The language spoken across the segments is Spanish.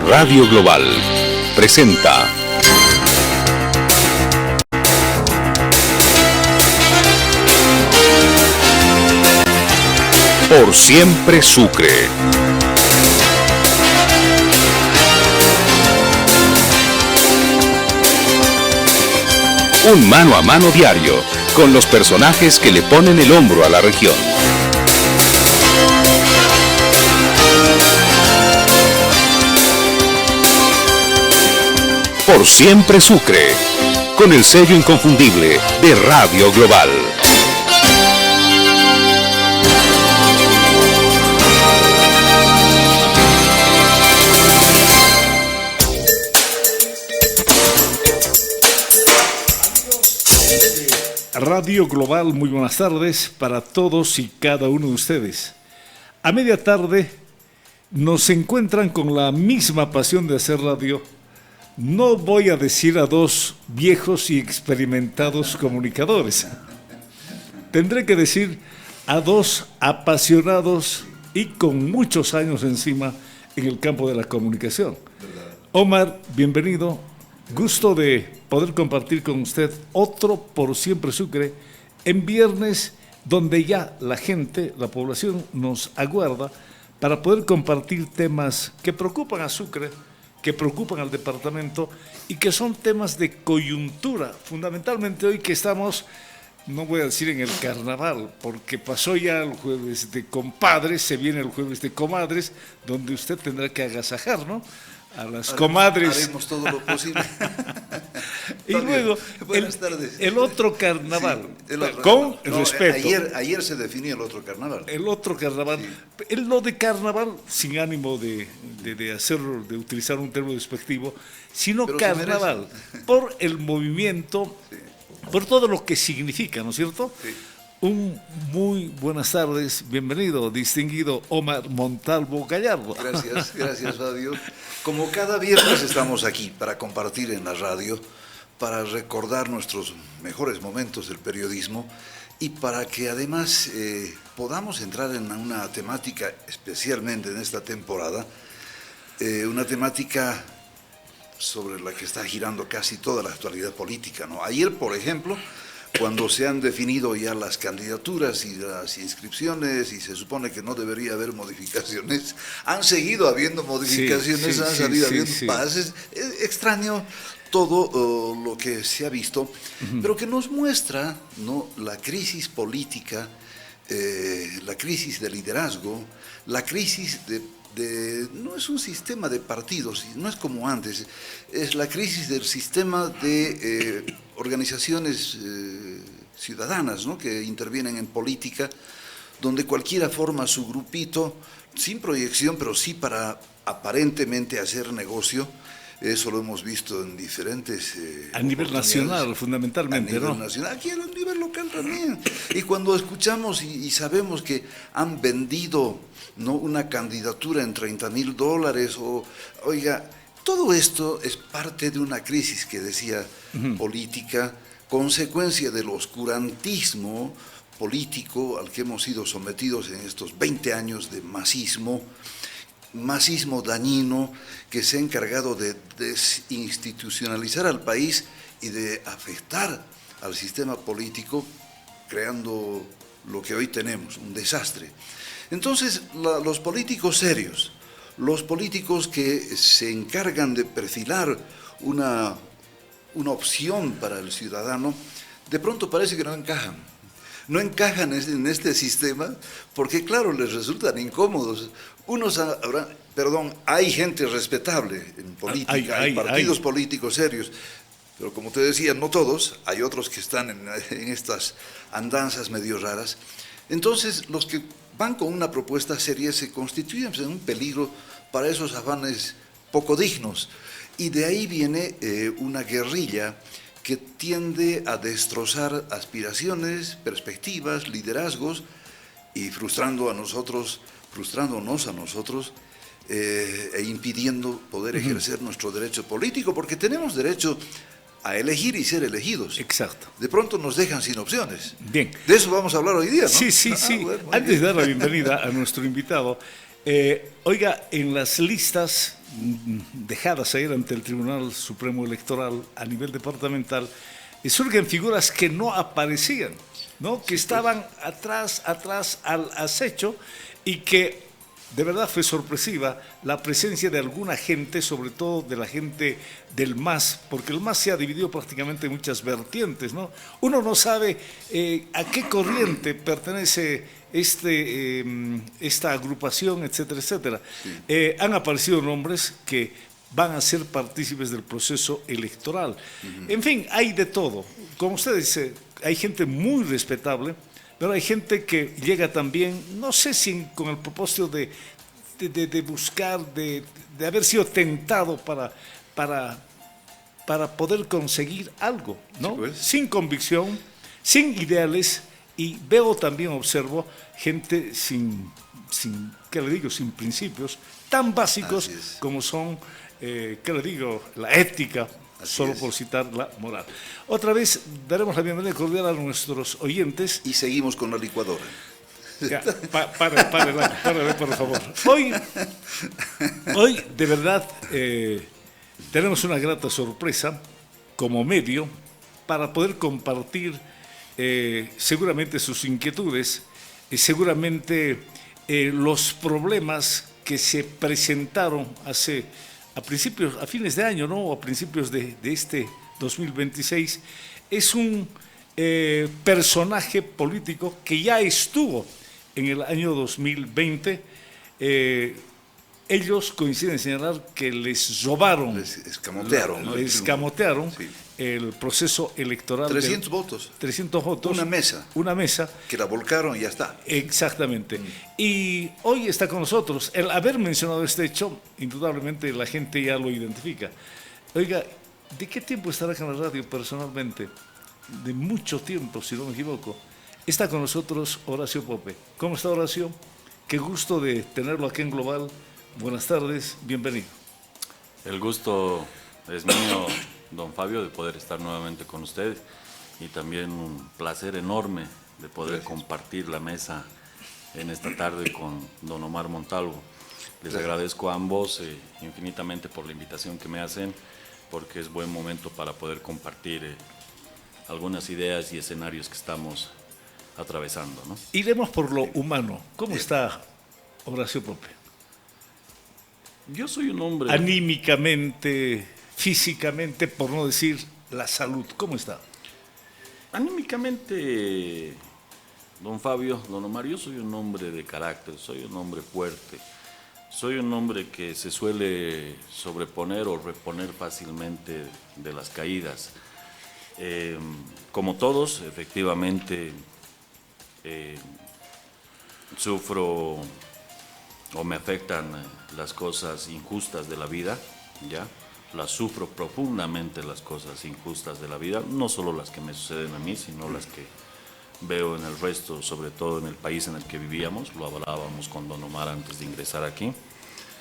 Radio Global presenta Por Siempre Sucre. Un mano a mano diario con los personajes que le ponen el hombro a la región. Por Siempre Sucre, con el sello inconfundible de Radio Global. Radio Global, muy buenas tardes para todos y cada uno de ustedes. A media tarde nos encuentran con la misma pasión de hacer radio. No voy a decir a dos viejos y experimentados comunicadores. Tendré que decir a dos apasionados y con muchos años encima en el campo de la comunicación. Omar, bienvenido. Gusto de poder compartir con usted otro Por Siempre Sucre en viernes, donde ya la gente, la población nos aguarda para poder compartir temas que preocupan a Sucre, que preocupan al departamento y que son temas de coyuntura, fundamentalmente hoy que estamos, no voy a decir en el carnaval, porque pasó ya el jueves de compadres, se viene el jueves de comadres, donde usted tendrá que agasajar, ¿no?, a las comadres. Haremos todo lo posible. Y luego, el otro carnaval, sí, con respeto. Ayer se definió el otro carnaval. El otro carnaval, sí. Lo de carnaval, sin ánimo de utilizar un término despectivo, sino pero carnaval, por el movimiento, sí, por todo lo que significa, ¿no es cierto? Sí. Muy buenas tardes, bienvenido, distinguido Omar Montalvo Gallardo. Gracias Fabio. Como cada viernes estamos aquí para compartir en la radio, para recordar nuestros mejores momentos del periodismo y para que además podamos entrar en una temática, especialmente en esta temporada, una temática sobre la que está girando casi toda la actualidad política, ¿no? Ayer, por ejemplo, cuando se han definido ya las candidaturas y las inscripciones y se supone que no debería haber modificaciones, han seguido habiendo modificaciones, han salido habiendo pases. Es extraño todo lo que se ha visto, pero que nos muestra, ¿no?, la crisis política, la crisis de liderazgo, la crisis no es un sistema de partidos, no es como antes, es la crisis del sistema de organizaciones ciudadanas, ¿no?, que intervienen en política, donde cualquiera forma su grupito, sin proyección, pero sí para aparentemente hacer negocio. Eso lo hemos visto en diferentes... a nivel nacional, fundamentalmente, ¿no? A nivel nacional, aquí a nivel local también. Y cuando escuchamos y sabemos que han vendido, ¿no?, una candidatura en $30,000, oiga, todo esto es parte de una crisis que decía política, consecuencia del oscurantismo político al que hemos sido sometidos en estos 20 años de masismo dañino que se ha encargado de desinstitucionalizar al país y de afectar al sistema político, creando lo que hoy tenemos, un desastre. Entonces, los políticos serios, los políticos que se encargan de perfilar una opción para el ciudadano, de pronto parece que no encajan. No encajan en este sistema porque, claro, les resultan incómodos. Hay gente respetable en política, hay partidos políticos serios, pero como te decía, no todos, hay otros que están en estas andanzas medio raras. Entonces, los que van con una propuesta seria se constituyen en un peligro para esos afanes poco dignos. Y de ahí viene una guerrilla que tiende a destrozar aspiraciones, perspectivas, liderazgos y frustrándonos a nosotros e impidiendo poder ejercer nuestro derecho político, porque tenemos derecho a elegir y ser elegidos. Exacto. De pronto nos dejan sin opciones. Bien. De eso vamos a hablar hoy día, ¿no? Sí. Bueno, antes de dar la bienvenida a nuestro invitado, Oiga, en las listas dejadas ayer ante el Tribunal Supremo Electoral a nivel departamental, surgen figuras que no aparecían, ¿no? Que estaban atrás al acecho y que de verdad fue sorpresiva la presencia de alguna gente, sobre todo de la gente del MAS, porque el MAS se ha dividido prácticamente en muchas vertientes, ¿no? Uno no sabe a qué corriente pertenece esta agrupación, etcétera, etcétera. Sí. Han aparecido nombres que van a ser partícipes del proceso electoral. En fin, hay de todo. Como usted dice, hay gente muy respetable, pero hay gente que llega también, no sé si con el propósito de buscar, de haber sido tentado para poder conseguir algo, ¿no? Sí, pues. Sin convicción, sin ideales, y veo también, observo, gente sin ¿qué le digo?, sin principios tan básicos como son, ¿qué le digo?, la ética. Solo por citar la moral. Otra vez daremos la bienvenida cordial a nuestros oyentes. Y seguimos con la licuadora. Ya, párale, por favor. Hoy de verdad, tenemos una grata sorpresa como medio para poder compartir seguramente sus inquietudes, seguramente los problemas que se presentaron a fines de año, ¿no? O a principios de este 2026, es un personaje político que ya estuvo en el año 2020. Ellos coinciden en señalar que les robaron, les escamotearon, ¿no? Les escamotearon, sí, el proceso electoral. 300 votos. 300 votos. Una mesa. Que la volcaron y ya está. Exactamente. Y hoy está con nosotros. El haber mencionado este hecho, indudablemente la gente ya lo identifica. Oiga, ¿de qué tiempo estará con la radio personalmente? De mucho tiempo, si no me equivoco. Está con nosotros Horacio Pope. ¿Cómo está, Horacio? Qué gusto de tenerlo aquí en Global. Buenas tardes, bienvenido. El gusto es mío, don Fabio, de poder estar nuevamente con usted, y también un placer enorme de poder compartir la mesa en esta tarde con don Omar Montalvo. Les agradezco a ambos infinitamente por la invitación que me hacen, porque es buen momento para poder compartir algunas ideas y escenarios que estamos atravesando, ¿no? Iremos por lo humano. ¿Cómo está Horacio Pope? Yo soy un hombre... Anímicamente, físicamente, por no decir la salud, ¿cómo está? Anímicamente, don Fabio, don Omar, yo soy un hombre de carácter, soy un hombre fuerte, soy un hombre que se suele sobreponer o reponer fácilmente de las caídas. Como todos, efectivamente, sufro o me afectan las cosas injustas de la vida, ¿ya? Las sufro profundamente, las cosas injustas de la vida, no solo las que me suceden a mí, sino las que veo en el resto, sobre todo en el país en el que vivíamos. Lo hablábamos con don Omar antes de ingresar aquí.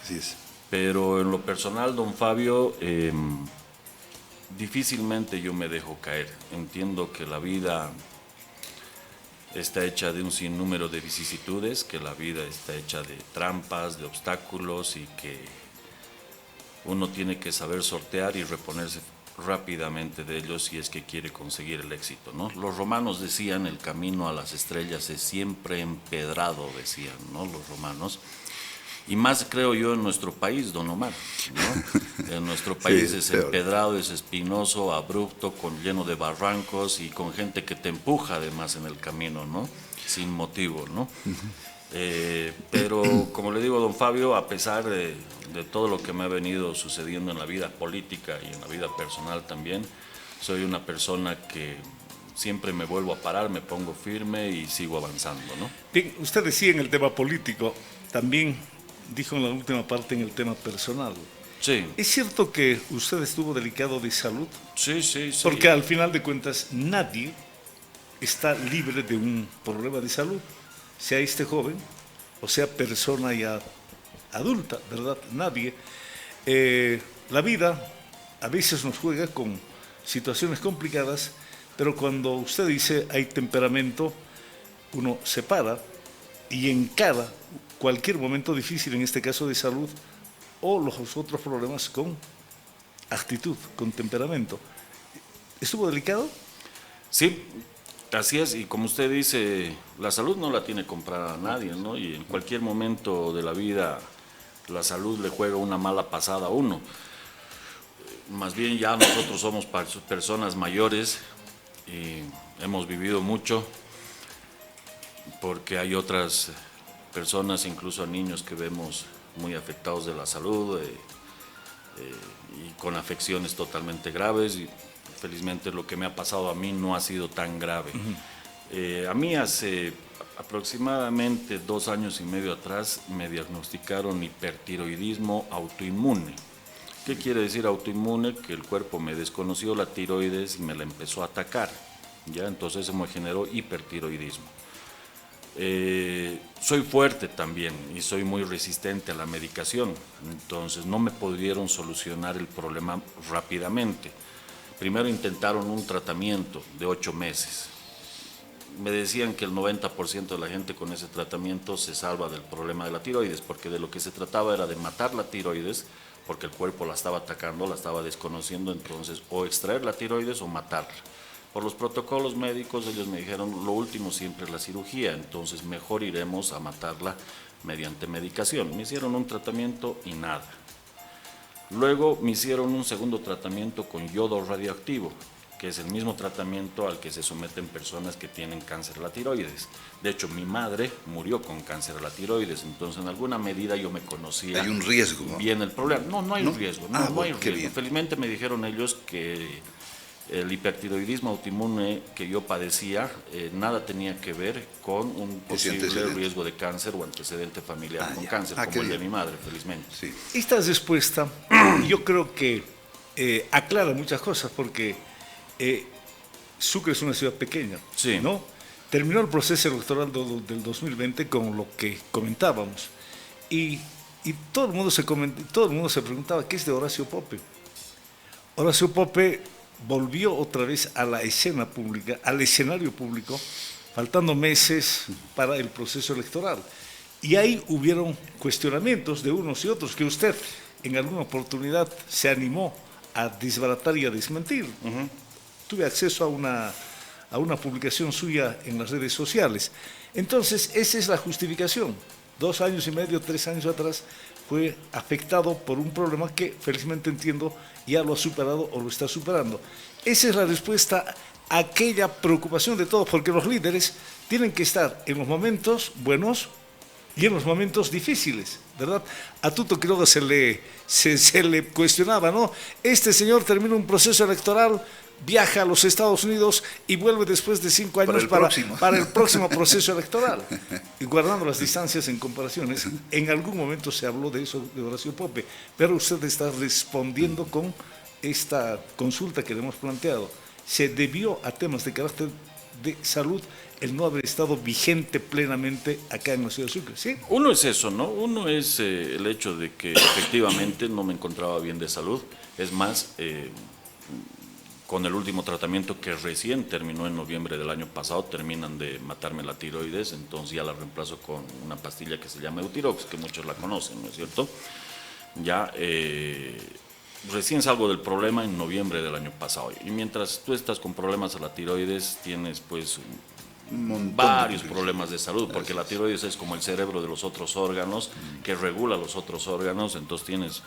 Así es. Pero en lo personal, don Fabio, difícilmente yo me dejo caer. Entiendo que la vida está hecha de un sinnúmero de vicisitudes, que la vida está hecha de trampas, de obstáculos, y que uno tiene que saber sortear y reponerse rápidamente de ellos si es que quiere conseguir el éxito, ¿no? Los romanos decían, el camino a las estrellas es siempre empedrado, decían, ¿no? Los romanos. Y más creo yo en nuestro país, don Omar, ¿no? En nuestro país sí, es empedrado, es espinoso, abrupto, lleno de barrancos y con gente que te empuja además en el camino, ¿no? Sin motivo, ¿no? Pero como le digo, don Fabio, a pesar de todo lo que me ha venido sucediendo en la vida política y en la vida personal también, soy una persona que siempre me vuelvo a parar, me pongo firme y sigo avanzando, ¿no? Bien, usted decía en el tema político, también dijo en la última parte en el tema personal. Sí. ¿Es cierto que usted estuvo delicado de salud? Sí, sí, sí. Porque al final de cuentas nadie está libre de un problema de salud, sea este joven o sea persona ya adulta, ¿verdad? Nadie. La vida a veces nos juega con situaciones complicadas, pero cuando usted dice hay temperamento, uno se para y encara cualquier momento difícil, en este caso de salud, o los otros problemas con actitud, con temperamento. ¿Estuvo delicado? Sí, así es, y como usted dice, la salud no la tiene comprada nadie, ¿no? Y en cualquier momento de la vida la salud le juega una mala pasada a uno. Más bien ya nosotros somos personas mayores y hemos vivido mucho, porque hay otras personas, incluso niños que vemos muy afectados de la salud y con afecciones totalmente graves, y felizmente lo que me ha pasado a mí no ha sido tan grave. A mí hace aproximadamente 2 años y medio atrás me diagnosticaron hipertiroidismo autoinmune. ¿Qué quiere decir autoinmune? Que el cuerpo me desconoció la tiroides y me la empezó a atacar, ¿ya? Entonces eso me generó hipertiroidismo. Soy fuerte también y soy muy resistente a la medicación, entonces no me pudieron solucionar el problema rápidamente. Primero intentaron un tratamiento de 8 meses. Me decían que el 90% de la gente con ese tratamiento se salva del problema de la tiroides, porque de lo que se trataba era de matar la tiroides, porque el cuerpo la estaba atacando, la estaba desconociendo, entonces o extraer la tiroides o matarla. Por los protocolos médicos ellos me dijeron, lo último siempre es la cirugía, entonces mejor iremos a matarla mediante medicación. Me hicieron un tratamiento y nada. Luego me hicieron un segundo tratamiento con yodo radioactivo, que es el mismo tratamiento al que se someten personas que tienen cáncer de la tiroides. De hecho, mi madre murió con cáncer de la tiroides, entonces en alguna medida yo me conocía. Hay un riesgo, ¿no? Bien el problema. No hay un riesgo. No hay bueno, riesgo. bien. Felizmente me dijeron ellos que el hipertiroidismo autoinmune que yo padecía nada tenía que ver con un posible riesgo de cáncer o antecedente familiar con cáncer, como el de mi madre, felizmente. Sí. Esta respuesta yo creo que aclara muchas cosas, porque Sucre es una ciudad pequeña, Sí. ¿no? Terminó el proceso electoral del 2020 con lo que comentábamos, y todo el mundo se preguntaba qué es de Horacio Pope. Horacio Pope volvió otra vez a la escena pública, al escenario público, faltando meses para el proceso electoral. Y ahí hubieron cuestionamientos de unos y otros que usted en alguna oportunidad se animó a desbaratar y a desmentir. Tuve acceso a una publicación suya en las redes sociales. Entonces, esa es la justificación. 2 años y medio, 3 años atrás, fue afectado por un problema que felizmente entiendo ya lo ha superado o lo está superando. Esa es la respuesta a aquella preocupación de todos, porque los líderes tienen que estar en los momentos buenos y en los momentos difíciles, ¿verdad? A Tuto Quiroga se le cuestionaba, ¿no? Este señor termina un proceso electoral, viaja a los Estados Unidos y vuelve después de 5 años para el próximo proceso electoral. Y guardando las distancias en comparaciones, en algún momento se habló de eso de Horacio Pope, pero usted está respondiendo con esta consulta que le hemos planteado. Se debió a temas de carácter de salud el no haber estado vigente plenamente acá en la ciudad de Sucre, ¿sí? Uno es eso, ¿no? Uno es el hecho de que efectivamente no me encontraba bien de salud. Es más, con el último tratamiento que recién terminó en noviembre del año pasado, terminan de matarme la tiroides, entonces ya la reemplazo con una pastilla que se llama Eutirox, que muchos la conocen, ¿no es cierto? Ya recién salgo del problema en noviembre del año pasado, y mientras tú estás con problemas a la tiroides, tienes pues varios problemas de salud, porque la tiroides es como el cerebro de los otros órganos, que regula los otros órganos, entonces tienes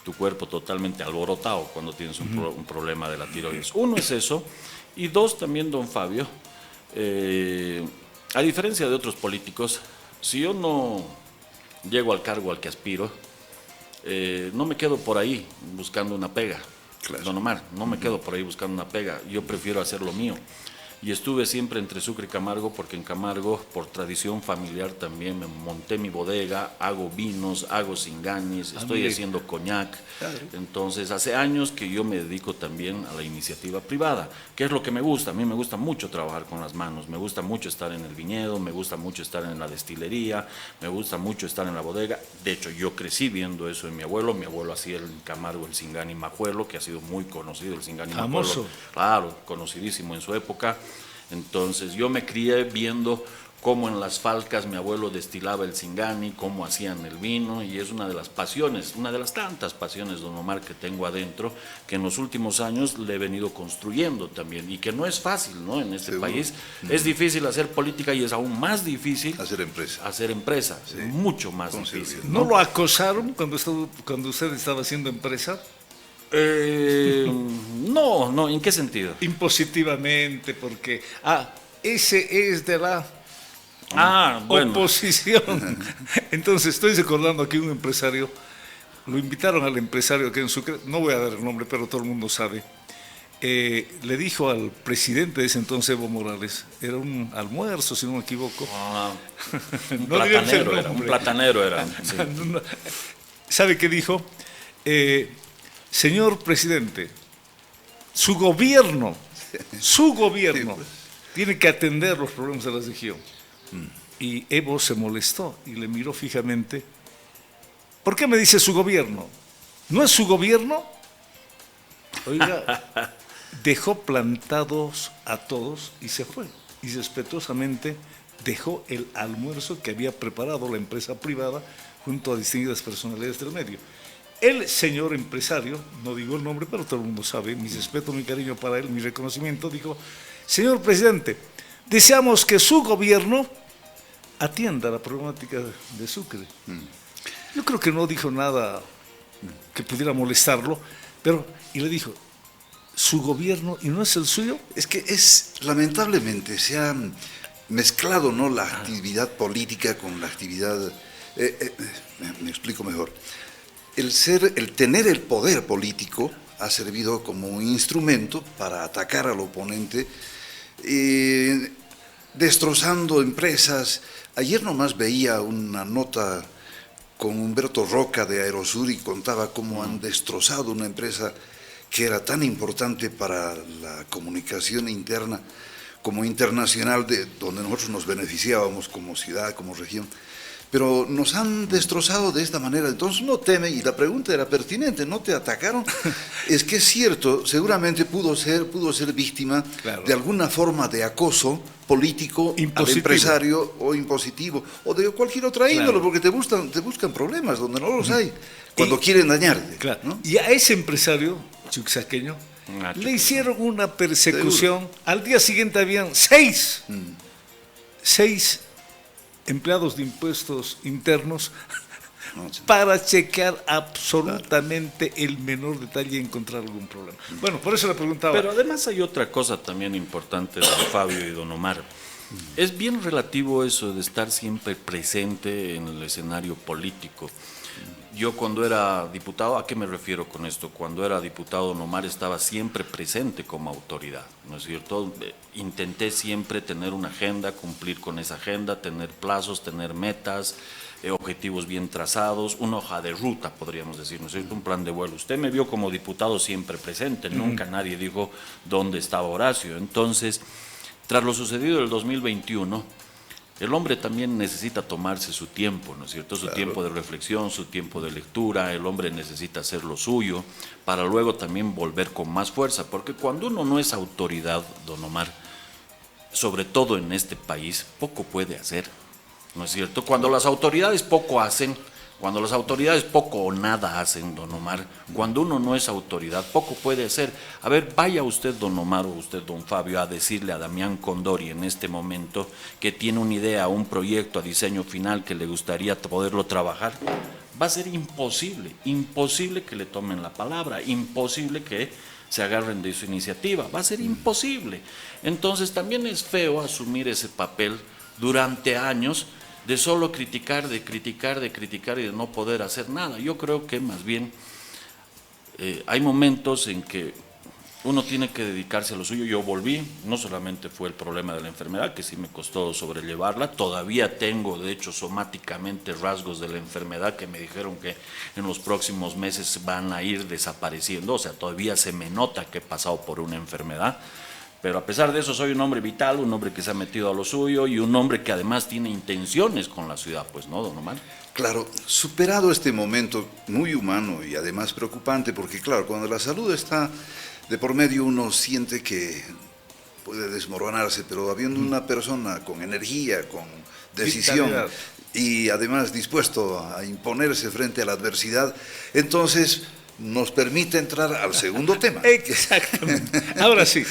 tu cuerpo totalmente alborotado cuando tienes un problema de la tiroides. Uno es eso, y dos, también, don Fabio, a diferencia de otros políticos, si yo no llego al cargo al que aspiro, no me quedo por ahí buscando una pega, claro. Don Omar, no me quedo por ahí buscando una pega, yo prefiero hacer lo mío. Y estuve siempre entre Sucre y Camargo, porque en Camargo, por tradición familiar también, me monté mi bodega, hago vinos, hago singanis, estoy haciendo coñac. Claro. Entonces, hace años que yo me dedico también a la iniciativa privada, que es lo que me gusta. A mí me gusta mucho trabajar con las manos, me gusta mucho estar en el viñedo, me gusta mucho estar en la destilería, me gusta mucho estar en la bodega. De hecho, yo crecí viendo eso en mi abuelo hacía en Camargo el singani majuelo, que ha sido muy conocido, el singani majuelo. Claro, conocidísimo en su época. Entonces yo me crié viendo cómo en las falcas mi abuelo destilaba el Singani, cómo hacían el vino, y es una de las pasiones, una de las tantas pasiones, don Omar, que tengo adentro, que en los últimos años le he venido construyendo también, y que no es fácil, ¿no? En este país es difícil hacer política y es aún más difícil hacer empresa, sí, mucho más difícil. ¿No lo acosaron cuando usted estaba haciendo empresa? No, ¿en qué sentido? Impositivamente, porque, ese es de la bueno. oposición. Entonces, estoy recordando aquí un empresario, lo invitaron al empresario que en Sucre, no voy a dar el nombre, pero todo el mundo sabe, le dijo al presidente de ese entonces, Evo Morales, era un almuerzo, si no me equivoco. Un platanero era. Sí. ¿Sabe qué dijo? Señor presidente, su gobierno tiene que atender los problemas de la región. Y Evo se molestó y le miró fijamente. ¿Por qué me dice su gobierno? ¿No es su gobierno? Oiga, dejó plantados a todos y se fue. Y respetuosamente dejó el almuerzo que había preparado la empresa privada junto a distinguidas personalidades del medio. El señor empresario, no digo el nombre, pero todo el mundo sabe, mi respeto, mi cariño para él, mi reconocimiento, dijo: señor presidente, deseamos que su gobierno atienda la problemática de Sucre. Yo creo que no dijo nada que pudiera molestarlo, pero, y le dijo, ¿su gobierno y no es el suyo? Es que lamentablemente, se ha mezclado, ¿no?, la actividad política con la actividad, me explico mejor. El tener el poder político ha servido como un instrumento para atacar al oponente, destrozando empresas. Ayer nomás veía una nota con Humberto Roca de Aerosur y contaba cómo han destrozado una empresa que era tan importante para la comunicación interna como internacional, donde nosotros nos beneficiábamos como ciudad, como región. Pero nos han destrozado de esta manera, entonces no teme, y la pregunta era pertinente, ¿no te atacaron? Es que es cierto, seguramente pudo ser víctima, claro, de alguna forma de acoso político al empresario, o impositivo, o de cualquier otra índole, claro, porque te buscan problemas donde no los hay, cuando quieren dañarte. Claro, ¿no? Y a ese empresario chuquisaqueño le hicieron una persecución. ¿Seguro? Al día siguiente habían seis empleados de impuestos internos para chequear absolutamente el menor detalle y encontrar algún problema. Bueno, por eso le preguntaba. Pero además hay otra cosa también importante, don Fabio y don Omar. Es bien relativo eso de estar siempre presente en el escenario político. Yo cuando era diputado, ¿a qué me refiero con esto? Cuando era diputado, don Omar estaba siempre presente como autoridad, ¿no es cierto? Intenté siempre tener una agenda, cumplir con esa agenda, tener plazos, tener metas, objetivos bien trazados, una hoja de ruta, podríamos decir, ¿no es cierto? Un plan de vuelo. Usted me vio como diputado siempre presente, nunca nadie dijo dónde estaba Horacio. Entonces, tras lo sucedido del 2021, el hombre también necesita tomarse su tiempo, ¿no es cierto? Su tiempo de reflexión, su tiempo de lectura. El hombre necesita hacer lo suyo para luego también volver con más fuerza, porque cuando uno no es autoridad, don Omar, sobre todo en este país, poco puede hacer, ¿no es cierto? Cuando las autoridades poco hacen, cuando las autoridades poco o nada hacen, don Omar, cuando uno no es autoridad, poco puede hacer. A ver, vaya usted, don Omar, o usted, don Fabio, a decirle a Damián Condori en este momento que tiene una idea, un proyecto a diseño final que le gustaría poderlo trabajar. Va a ser imposible que le tomen la palabra, imposible que se agarren de su iniciativa, va a ser imposible. Entonces también es feo asumir ese papel durante años, de solo criticar, de criticar y de no poder hacer nada. Yo creo que más bien hay momentos en que uno tiene que dedicarse a lo suyo. Yo volví, no solamente fue el problema de la enfermedad, que sí me costó sobrellevarla, todavía tengo de hecho somáticamente rasgos de la enfermedad que me dijeron que en los próximos meses van a ir desapareciendo, o sea, todavía se me nota que he pasado por una enfermedad. Pero a pesar de eso soy un hombre vital, un hombre que se ha metido a lo suyo y un hombre que además tiene intenciones con la ciudad, pues, ¿no, don Omar? Claro, superado este momento muy humano y además preocupante, porque claro, cuando la salud está de por medio uno siente que puede desmoronarse, pero habiendo una persona con energía, con decisión Vitalidad. y además dispuesto a imponerse frente a la adversidad, entonces nos permite entrar al segundo tema. Exactamente. Ahora sí.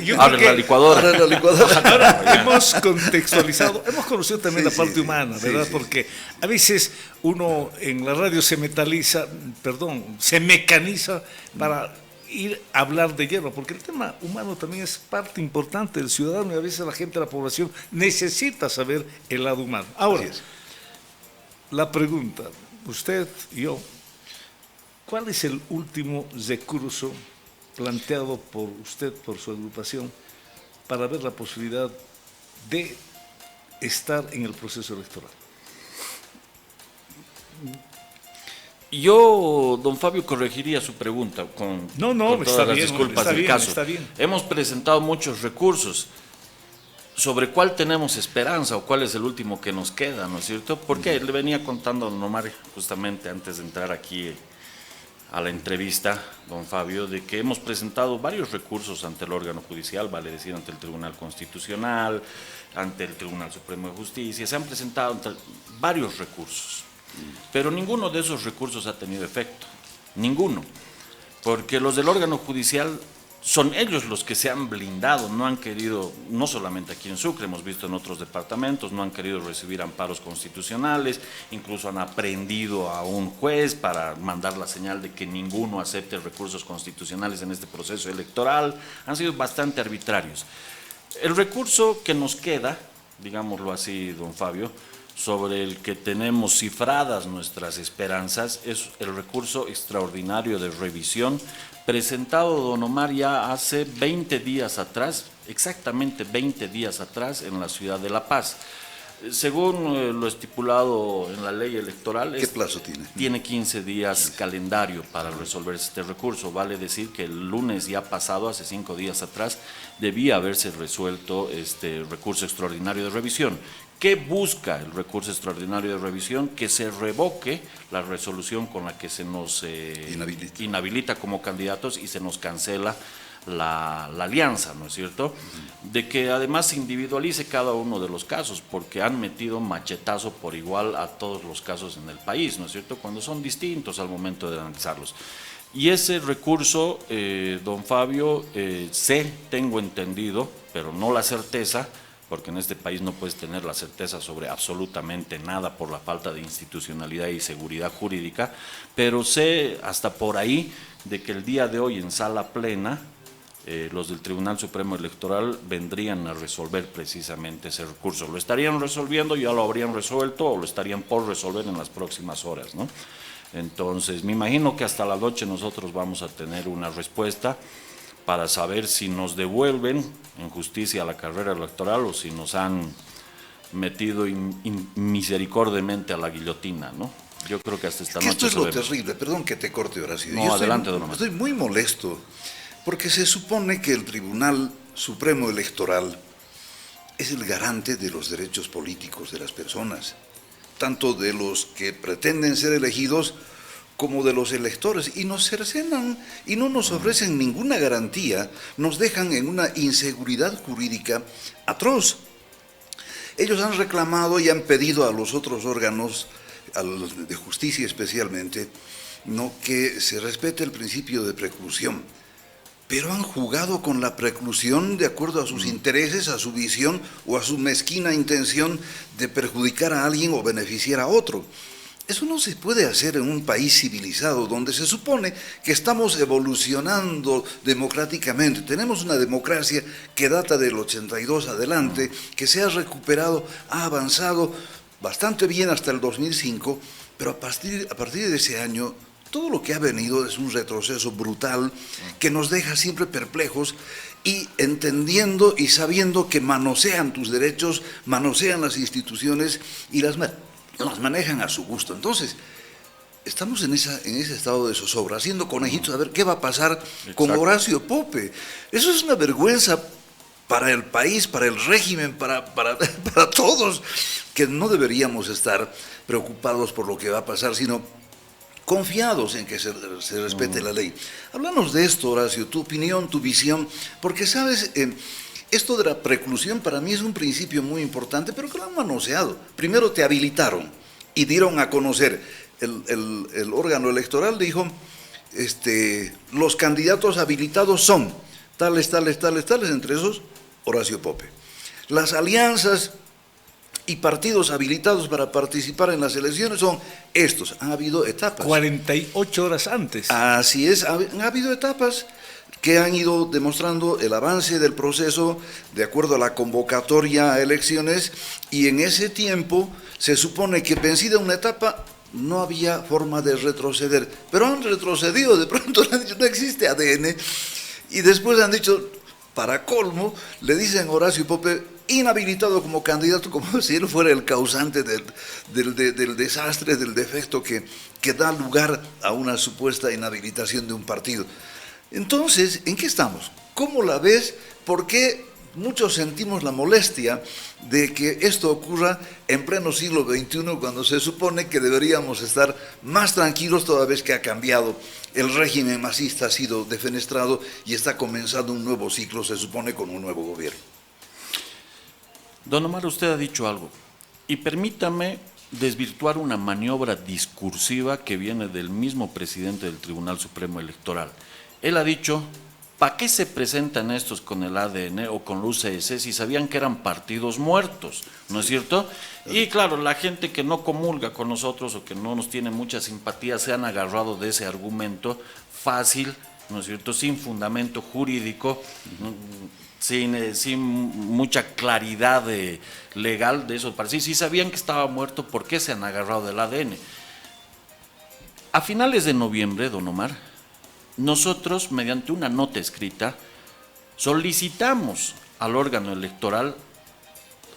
Yo Abre creo la que licuadora. Ahora la licuadora. ahora hemos contextualizado, hemos conocido también Sí, la parte sí, humana, sí, ¿verdad? sí. Porque a veces uno en la radio se se mecaniza para ir a hablar de hierro, porque el tema humano también es parte importante del ciudadano y a veces la gente, la población, necesita saber el lado humano. Ahora, Así es. la pregunta, usted y yo, ¿cuál es el último recurso planteado por usted, por su agrupación, para ver la posibilidad de estar en el proceso electoral? Yo, don Fabio, corregiría su pregunta con, No, con está todas las bien, disculpas está del bien, caso. está bien. Hemos presentado muchos recursos. ¿Sobre cuál tenemos esperanza o cuál es el último que nos queda, no es cierto? Porque le venía contando a don Omar justamente antes de entrar aquí a la entrevista, don Fabio, de que hemos presentado varios recursos ante el órgano judicial, vale decir, ante el Tribunal Constitucional, ante el Tribunal Supremo de Justicia, se han presentado varios recursos, pero ninguno de esos recursos ha tenido efecto, ninguno, porque los del órgano judicial son ellos los que se han blindado, no han querido, no solamente aquí en Sucre, hemos visto en otros departamentos, no han querido recibir amparos constitucionales, incluso han aprendido a un juez para mandar la señal de que ninguno acepte recursos constitucionales en este proceso electoral, han sido bastante arbitrarios. El recurso que nos queda, digámoslo así, don Fabio, sobre el que tenemos cifradas nuestras esperanzas, es el recurso extraordinario de revisión presentado, don Omar, ya hace 20 días atrás, exactamente 20 días atrás, en la ciudad de La Paz. Según lo estipulado en la ley electoral, ¿Qué plazo tiene? Tiene 15 días calendario para resolver este recurso. Vale decir que el lunes ya pasado, hace 5 días atrás, debía haberse resuelto este recurso extraordinario de revisión. ¿Qué busca el recurso extraordinario de revisión? Que se revoque la resolución con la que se nos inhabilita como candidatos y se nos cancela la alianza, ¿no es cierto? De que además se individualice cada uno de los casos, porque han metido machetazo por igual a todos los casos en el país, ¿no es cierto? Cuando son distintos al momento de analizarlos. Y ese recurso, don Fabio, tengo entendido, pero no la certeza, porque en este país no puedes tener la certeza sobre absolutamente nada por la falta de institucionalidad y seguridad jurídica, pero sé hasta por ahí de que el día de hoy en sala plena, los del Tribunal Supremo Electoral vendrían a resolver precisamente ese recurso. Lo estarían resolviendo, ya lo habrían resuelto o lo estarían por resolver en las próximas horas, ¿no? Entonces, me imagino que hasta la noche nosotros vamos a tener una respuesta para saber si nos devuelven en justicia la carrera electoral o si nos han metido misericordiamente a la guillotina, ¿no? Yo creo que hasta esta noche Esto es lo sabemos. terrible, perdón que te corte, Horacio. No, adelante, don Omar. Estoy muy molesto, porque se supone que el Tribunal Supremo Electoral es el garante de los derechos políticos de las personas, tanto de los que pretenden ser elegidos como de los electores, y nos cercenan y no nos ofrecen ninguna garantía, nos dejan en una inseguridad jurídica atroz. Ellos han reclamado y han pedido a los otros órganos, de justicia especialmente, no que se respete el principio de preclusión, pero han jugado con la preclusión de acuerdo a sus intereses, a su visión o a su mezquina intención de perjudicar a alguien o beneficiar a otro. Eso no se puede hacer en un país civilizado donde se supone que estamos evolucionando democráticamente. Tenemos una democracia que data del 82 adelante, que se ha recuperado, ha avanzado bastante bien hasta el 2005, pero a partir de ese año todo lo que ha venido es un retroceso brutal que nos deja siempre perplejos y entendiendo y sabiendo que manosean tus derechos, manosean las instituciones y las manejan a su gusto. Entonces, estamos en ese estado de zozobra, haciendo conejitos a ver qué va a pasar con Horacio Pope. Eso es una vergüenza para el país, para el régimen, para todos, que no deberíamos estar preocupados por lo que va a pasar, sino confiados en que se respete la ley. Háblanos de esto, Horacio, tu opinión, tu visión, porque sabes, esto de la preclusión para mí es un principio muy importante, pero que lo han manoseado. Primero te habilitaron y dieron a conocer, el órgano electoral dijo, los candidatos habilitados son tales, entre esos Horacio Pope. Las alianzas y partidos habilitados para participar en las elecciones son estos. Han habido etapas. 48 horas antes. Así es, han habido etapas que han ido demostrando el avance del proceso de acuerdo a la convocatoria a elecciones, y en ese tiempo se supone que vencida una etapa no había forma de retroceder, pero han retrocedido, de pronto han dicho no existe ADN, y después han dicho, para colmo, le dicen a Horacio Pope inhabilitado como candidato, como si él fuera el causante del desastre, del defecto que da lugar a una supuesta inhabilitación de un partido. Entonces, ¿en qué estamos? ¿Cómo la ves? ¿Por qué muchos sentimos la molestia de que esto ocurra en pleno siglo XXI, cuando se supone que deberíamos estar más tranquilos, toda vez que ha cambiado el régimen masista, ha sido defenestrado y está comenzando un nuevo ciclo, se supone, con un nuevo gobierno? Don Omar, usted ha dicho algo, y permítame desvirtuar una maniobra discursiva que viene del mismo presidente del Tribunal Supremo Electoral. Él ha dicho, ¿para qué se presentan estos con el ADN o con la UCS si sabían que eran partidos muertos? ¿No es cierto? Y claro, la gente que no comulga con nosotros o que no nos tiene mucha simpatía se han agarrado de ese argumento fácil, ¿no es cierto?, sin fundamento jurídico, sin mucha claridad legal de esos partidos. Si sabían que estaba muerto, ¿por qué se han agarrado del ADN? A finales de noviembre, don Omar, nosotros, mediante una nota escrita, solicitamos al órgano electoral,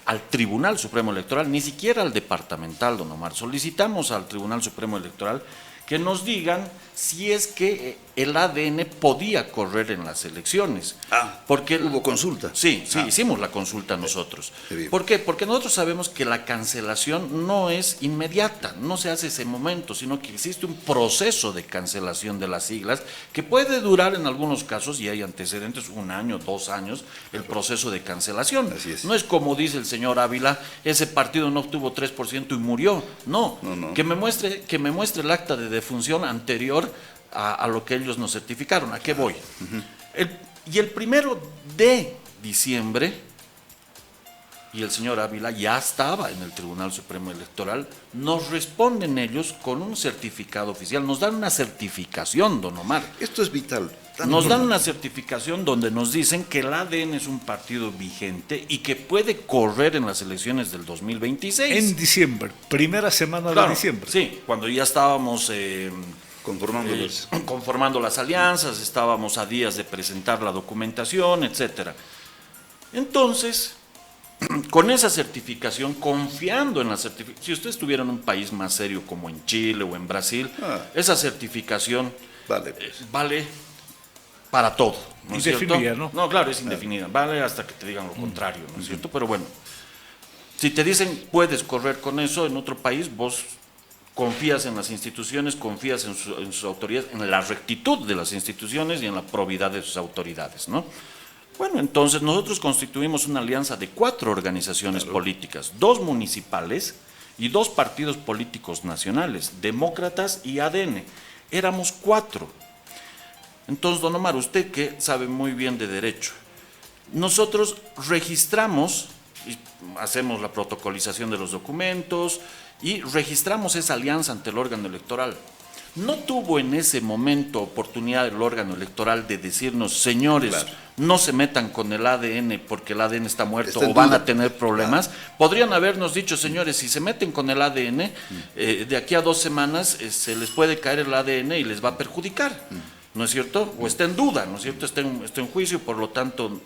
al Tribunal Supremo Electoral, ni siquiera al departamental, don Omar, solicitamos al Tribunal Supremo Electoral que nos digan si es que el ADN podía correr en las elecciones. Porque hubo consulta. Sí, hicimos la consulta nosotros. ¿Por qué? Porque nosotros sabemos que la cancelación no es inmediata, no se hace ese momento, sino que existe un proceso de cancelación de las siglas que puede durar en algunos casos, y hay antecedentes, 1 año, 2 años, el proceso de cancelación. Así es. No es como dice el señor Ávila, ese partido no obtuvo 3% y murió. No. Que me muestre el acta de defunción anterior a lo que ellos nos certificaron. ¿A qué voy? Y el 1 de diciembre, y el señor Ávila ya estaba en el Tribunal Supremo Electoral, nos responden ellos con un certificado oficial, nos dan una certificación, don Omar. Esto es vital. Nos dan una certificación donde nos dicen que el ADN es un partido vigente y que puede correr en las elecciones del 2026. En diciembre, primera semana de diciembre. Sí, cuando ya estábamos conformando las alianzas, estábamos a días de presentar la documentación, etcétera. Entonces, con esa certificación, confiando en la certificación, si usted estuviera en un país más serio como en Chile o en Brasil, esa certificación vale para todo, ¿no es cierto? Indefinida, ¿no? No, claro, es indefinida, vale hasta que te digan lo contrario, ¿no es cierto? Pero bueno, si te dicen puedes correr con eso en otro país, vos confías en las instituciones, confías en sus autoridades, en la rectitud de las instituciones y en la probidad de sus autoridades, ¿no? Bueno, entonces nosotros constituimos una alianza de 4 organizaciones políticas, 2 municipales y 2 partidos políticos nacionales, Demócratas y ADN. Éramos 4. Entonces, don Omar, usted que sabe muy bien de derecho, nosotros registramos, hacemos la protocolización de los documentos y registramos esa alianza ante el órgano electoral. No tuvo en ese momento oportunidad el órgano electoral de decirnos, señores, no se metan con el ADN porque el ADN está muerto o van a tener problemas. Podrían habernos dicho, señores, si se meten con el ADN, de aquí a 2 semanas se les puede caer el ADN y les va a perjudicar, ¿no es cierto? O está en duda, ¿no es cierto? Está en juicio, por lo tanto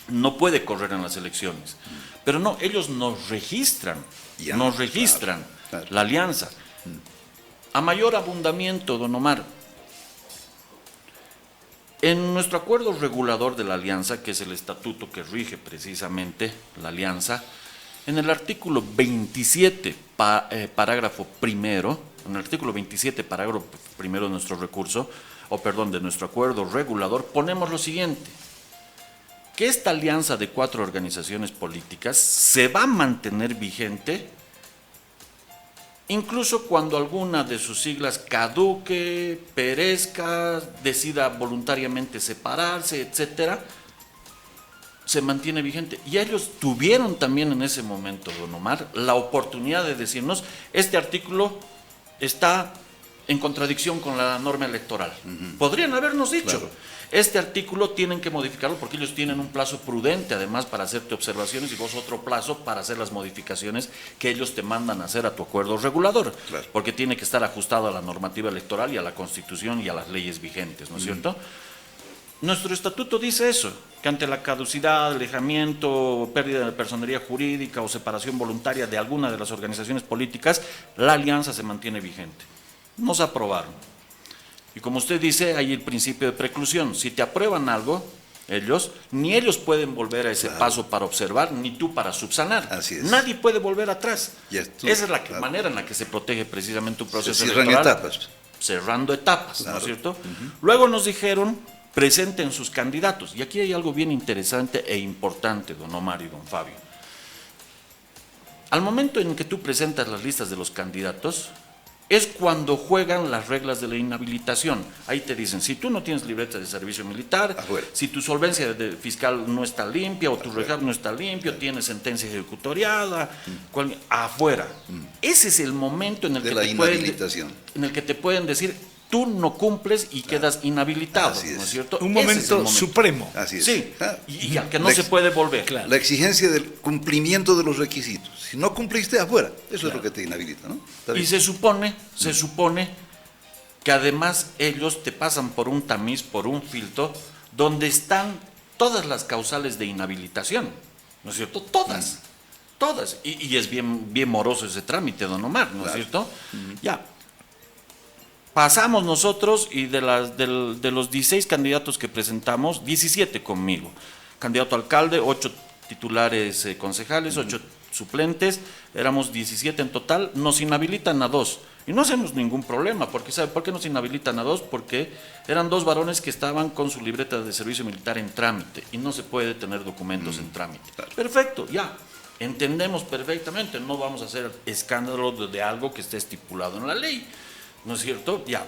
no puede correr en las elecciones. Pero no, ellos nos registran la alianza. A mayor abundamiento, don Omar, en nuestro acuerdo regulador de la alianza, que es el estatuto que rige precisamente la alianza, en el artículo 27, parágrafo primero, en el artículo 27, parágrafo primero de nuestro recurso, de nuestro acuerdo regulador, ponemos lo siguiente: que esta alianza de 4 organizaciones políticas se va a mantener vigente incluso cuando alguna de sus siglas caduque, perezca, decida voluntariamente separarse, etcétera, se mantiene vigente. Y ellos tuvieron también en ese momento, don Omar, la oportunidad de decirnos, este artículo está en contradicción con la norma electoral. Podrían habernos dicho, claro, este artículo tienen que modificarlo porque ellos tienen un plazo prudente además para hacerte observaciones y vos otro plazo para hacer las modificaciones que ellos te mandan a hacer a tu acuerdo regulador, claro, porque tiene que estar ajustado a la normativa electoral y a la Constitución y a las leyes vigentes, ¿no es cierto? Nuestro estatuto dice eso, que ante la caducidad, alejamiento, pérdida de personería jurídica o separación voluntaria de alguna de las organizaciones políticas, la alianza se mantiene vigente. Nos aprobaron. Y como usted dice, hay el principio de preclusión. Si te aprueban algo, ni ellos pueden volver a ese paso para observar, ni tú para subsanar. Así es. Nadie puede volver atrás. Esa es la manera en la que se protege precisamente un proceso electoral. Etapas. Cerrando etapas, ¿no es cierto? Luego nos dijeron, presenten sus candidatos. Y aquí hay algo bien interesante e importante, don Omar y don Fabio. Al momento en que tú presentas las listas de los candidatos, es cuando juegan las reglas de la inhabilitación. Ahí te dicen, si tú no tienes libreta de servicio militar, si tu solvencia fiscal no está limpia o tu registro no está limpio, tienes sentencia ejecutoriada, afuera. Ese es el momento en el que te pueden decir, tú no cumples y quedas inhabilitado, ¿no es cierto? Un momento supremo. Así es. Sí, y al que no se puede volver. Claro. La exigencia del cumplimiento de los requisitos. Si no cumpliste, afuera. Eso es lo que te inhabilita, ¿no? Y se supone que además ellos te pasan por un tamiz, por un filtro, donde están todas las causales de inhabilitación, ¿no es cierto? Todas. Y es bien moroso ese trámite, don Omar, ¿no es cierto? Ya. Pasamos nosotros y de los 16 candidatos que presentamos, 17 conmigo. Candidato a alcalde, 8 titulares concejales, 8 suplentes, éramos 17 en total, nos inhabilitan a 2. Y no hacemos ningún problema, porque ¿sabe por qué nos inhabilitan a 2? Porque eran 2 varones que estaban con su libreta de servicio militar en trámite y no se puede tener documentos en trámite. Claro. Perfecto, ya. Entendemos perfectamente, no vamos a hacer escándalo de algo que esté estipulado en la ley. ¿No es cierto? Ya,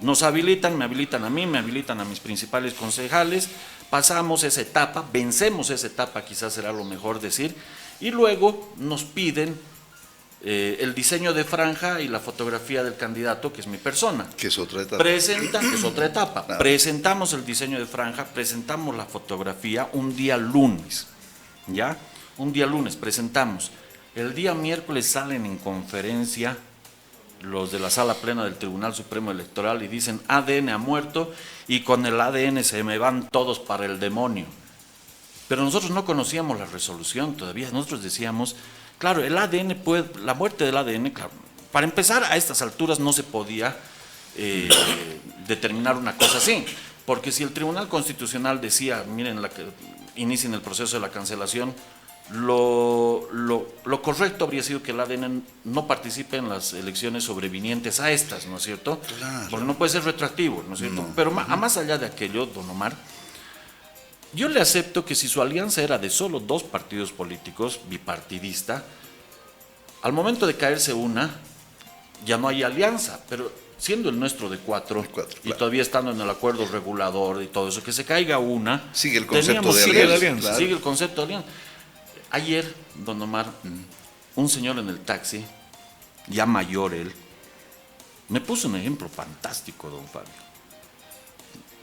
nos habilitan, me habilitan a mí, me habilitan a mis principales concejales, pasamos esa etapa, vencemos esa etapa, quizás será lo mejor decir, y luego nos piden el diseño de franja y la fotografía del candidato, que es mi persona. Que es otra etapa. Que es otra etapa. Claro. Presentamos el diseño de franja, presentamos la fotografía un día lunes, ¿ya? Un día lunes presentamos. El día miércoles salen en conferencia los de la sala plena del Tribunal Supremo Electoral y dicen ADN ha muerto y con el ADN se me van todos para el demonio. Pero nosotros no conocíamos la resolución todavía, nosotros decíamos, claro, el ADN la muerte del ADN, claro, para empezar a estas alturas no se podía determinar una cosa así, porque si el Tribunal Constitucional decía, miren, inicien el proceso de la cancelación, lo correcto habría sido que el ADN no participe en las elecciones sobrevinientes a estas, ¿no es cierto? Claro. Porque no puede ser retroactivo, ¿no es cierto? No. Pero más allá de aquello, don Omar, yo le acepto que si su alianza era de solo 2 partidos políticos, bipartidista, al momento de caerse una, ya no hay alianza, pero siendo el nuestro de 4, y todavía estando en el acuerdo regulador y todo eso, que se caiga una, sigue el concepto de alianza. Claro. Sigue el concepto de alianza. Ayer, don Omar, un señor en el taxi, ya mayor él, me puso un ejemplo fantástico, don Fabio.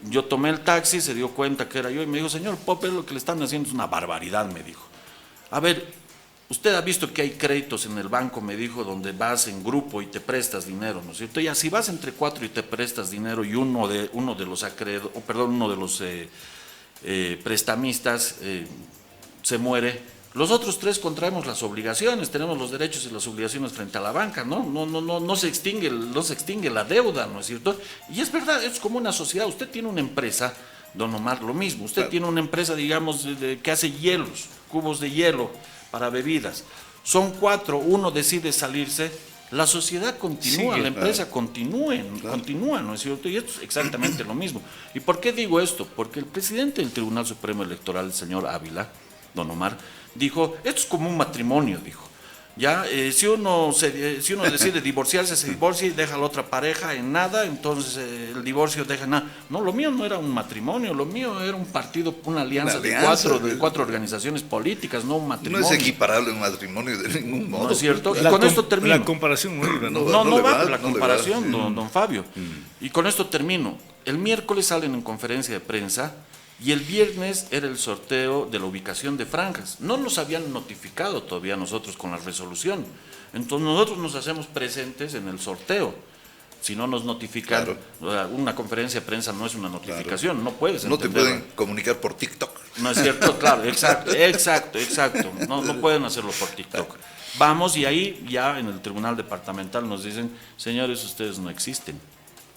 Yo tomé el taxi, se dio cuenta que era yo y me dijo, señor Popper, lo que le están haciendo es una barbaridad, me dijo. A ver, usted ha visto que hay créditos en el banco, me dijo, donde vas en grupo y te prestas dinero, ¿no es cierto? Ya, si vas entre 4 y te prestas dinero y uno de los prestamistas se muere, los otros 3 contraemos las obligaciones, tenemos los derechos y las obligaciones frente a la banca, no se extingue la deuda, ¿no es cierto? Y es verdad, es como una sociedad. Usted tiene una empresa, don Omar, lo mismo, usted tiene una empresa, digamos, que hace hielos, cubos de hielo para bebidas. Son 4, uno decide salirse, La sociedad continúa, Sigue, la empresa continúa, ¿no es cierto? Y esto es exactamente lo mismo. ¿Y por qué digo esto? Porque el presidente del Tribunal Supremo Electoral, el señor Ávila, don Omar, dijo, esto es como un matrimonio, dijo. Ya, si uno decide divorciarse, se divorcia y deja a la otra pareja en nada, entonces el divorcio deja nada. No, lo mío no era un matrimonio, lo mío era un partido, una alianza, de cuatro organizaciones políticas, no un matrimonio. No es equiparable un matrimonio de ningún modo. ¿No es cierto? Y con esto termino. La comparación no iba, ¿no? No le va va, con la no le comparación, va. don Fabio. Y con esto termino. El miércoles salen en conferencia de prensa y el viernes era el sorteo de la ubicación de franjas. No nos habían notificado todavía nosotros con la resolución. Entonces nosotros nos hacemos presentes en el sorteo. Si no nos notifican, una conferencia de prensa no es una notificación, no puedes No te entenderla. pueden comunicar por TikTok. ¿No es cierto? Claro, exacto. No pueden hacerlo por TikTok. Vamos y ahí ya en el tribunal departamental nos dicen, señores, ustedes no existen.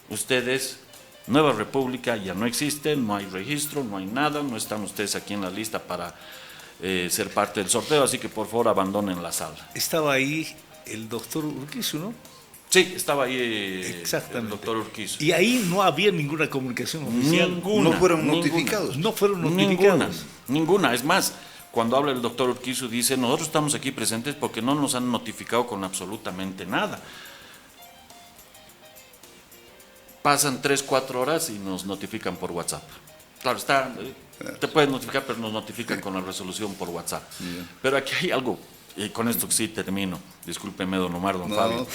Ustedes, Nueva República ya no existe, no hay registro, no hay nada, no están ustedes aquí en la lista para ser parte del sorteo, así que por favor abandonen la sala. Estaba ahí el doctor Urquizu, ¿no? Sí, estaba ahí Exactamente. el doctor Urquizu. Y ahí no había ninguna comunicación oficial. Ninguna. No fueron notificados. No fueron notificados. Ninguna. Es más, cuando habla el doctor Urquizu dice, nosotros estamos aquí presentes porque no nos han notificado con absolutamente nada. Pasan 3-4 horas y nos notifican por WhatsApp. Claro, te pueden notificar, pero nos notifican con la resolución por WhatsApp. Pero aquí hay algo, y con esto sí termino, discúlpeme don Omar, don Fabio.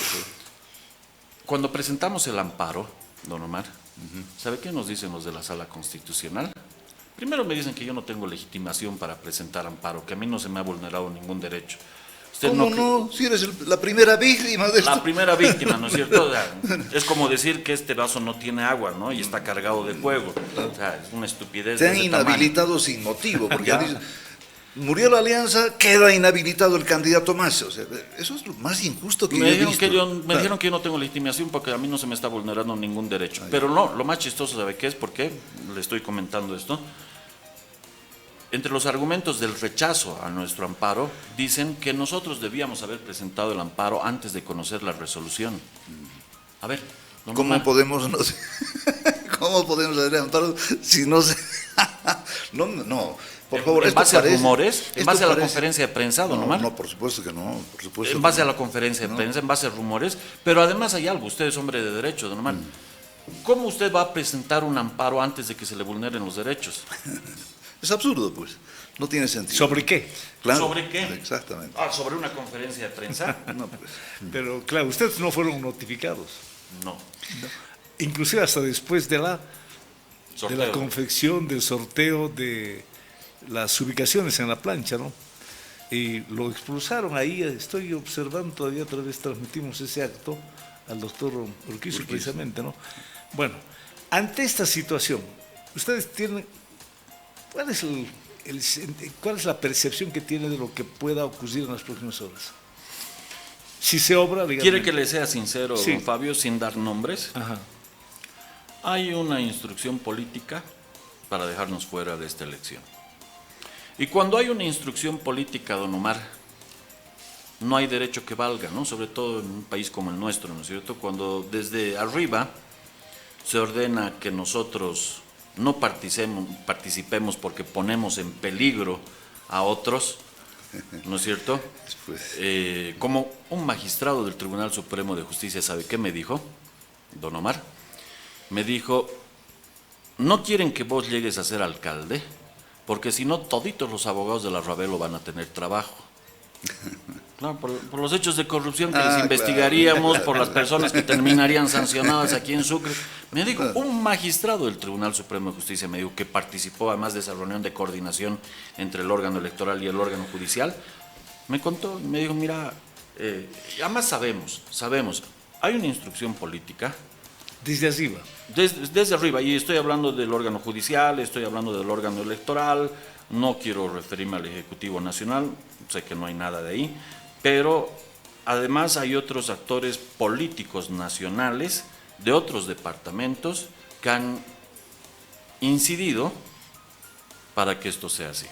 Cuando presentamos el amparo, don Omar, ¿sabe qué nos dicen los de la Sala Constitucional? Primero me dicen que yo no tengo legitimación para presentar amparo, que a mí no se me ha vulnerado ningún derecho. Usted ¿Cómo no? Si eres la primera víctima de esto. La primera víctima, ¿no es cierto? O sea, es como decir que este vaso no tiene agua, ¿no? Y está cargado de fuego. O sea, es una estupidez. Te de han ese inhabilitado sin motivo, porque dicen, murió la alianza, queda inhabilitado el candidato más. O sea, eso es lo más injusto que Me yo he dijeron visto. me dijeron que yo no tengo legitimación porque a mí no se me está vulnerando ningún derecho. Pero no, lo más chistoso, ¿sabe qué es? ¿Por qué le estoy comentando esto? Entre los argumentos del rechazo a nuestro amparo, dicen que nosotros debíamos haber presentado el amparo antes de conocer la resolución. A ver, don ¿Cómo Omar, podemos, no sé, ¿cómo podemos hacer amparo si no se... no, por favor, en esto base a parece- rumores, en esto base a la parece- conferencia de prensa, don Omar. No, por supuesto que no, por supuesto En que base a no. la conferencia de prensa, en base a rumores, pero además hay algo, usted es hombre de derecho, don Omar. ¿Cómo usted va a presentar un amparo antes de que se le vulneren los derechos? Es absurdo, pues. No tiene sentido. ¿Sobre qué? Claro, ¿Sobre qué? Exactamente. ¿Sobre una conferencia de prensa? No, pues. Pero claro, ustedes no fueron notificados. No. Inclusive hasta después de la Sorteo. confección, del sorteo de las ubicaciones en la plancha, ¿no? Y lo expulsaron ahí, estoy observando todavía, otra vez transmitimos ese acto al doctor Urquizu precisamente, ¿no? Bueno, ante esta situación, ustedes tienen, ¿cuál es la percepción que tiene de lo que pueda ocurrir en las próximas horas? Si se obra, digamos. ¿Quiere que le sea sincero, Sí. don Fabio, sin dar nombres? Ajá. Hay una instrucción política para dejarnos fuera de esta elección. Y cuando hay una instrucción política, don Omar, no hay derecho que valga, ¿no? Sobre todo en un país como el nuestro, ¿no es cierto? Cuando desde arriba se ordena que nosotros no participemos porque ponemos en peligro a otros, ¿no es cierto? Pues, Como un magistrado del Tribunal Supremo de Justicia, ¿sabe qué me dijo, don Omar? Me dijo, no quieren que vos llegues a ser alcalde, porque si no, toditos los abogados de la Ravelo van a tener trabajo. Claro, por los hechos de corrupción que les claro. investigaríamos, por las personas que terminarían sancionadas aquí en Sucre. Me dijo, un magistrado del Tribunal Supremo de Justicia me dijo que participó además de esa reunión de coordinación entre el órgano electoral y el órgano judicial. Me contó, me dijo, mira, además sabemos, hay una instrucción política. Desde arriba. Desde arriba, y estoy hablando del órgano judicial, estoy hablando del órgano electoral, no quiero referirme al Ejecutivo Nacional, sé que no hay nada de ahí, pero además hay otros actores políticos nacionales de otros departamentos que han incidido para que esto sea así.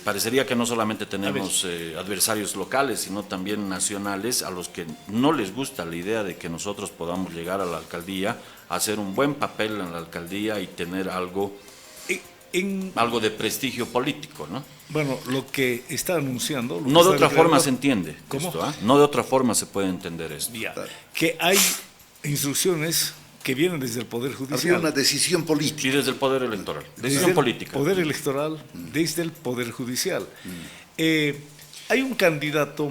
parecería que no solamente tenemos adversarios locales, sino también nacionales, a los que no les gusta la idea de que nosotros podamos llegar a la alcaldía, hacer un buen papel en la alcaldía y tener algo de prestigio político, ¿no? Bueno, lo que está anunciando... No de otra forma se entiende. ¿Cómo? Esto, ¿eh? No de otra forma se puede entender esto. Ya, que hay instrucciones que vienen desde el Poder Judicial. Habría una decisión política. Y desde el Poder Electoral. Decisión Desde política. el Poder Electoral, desde el Poder Judicial. Hay un candidato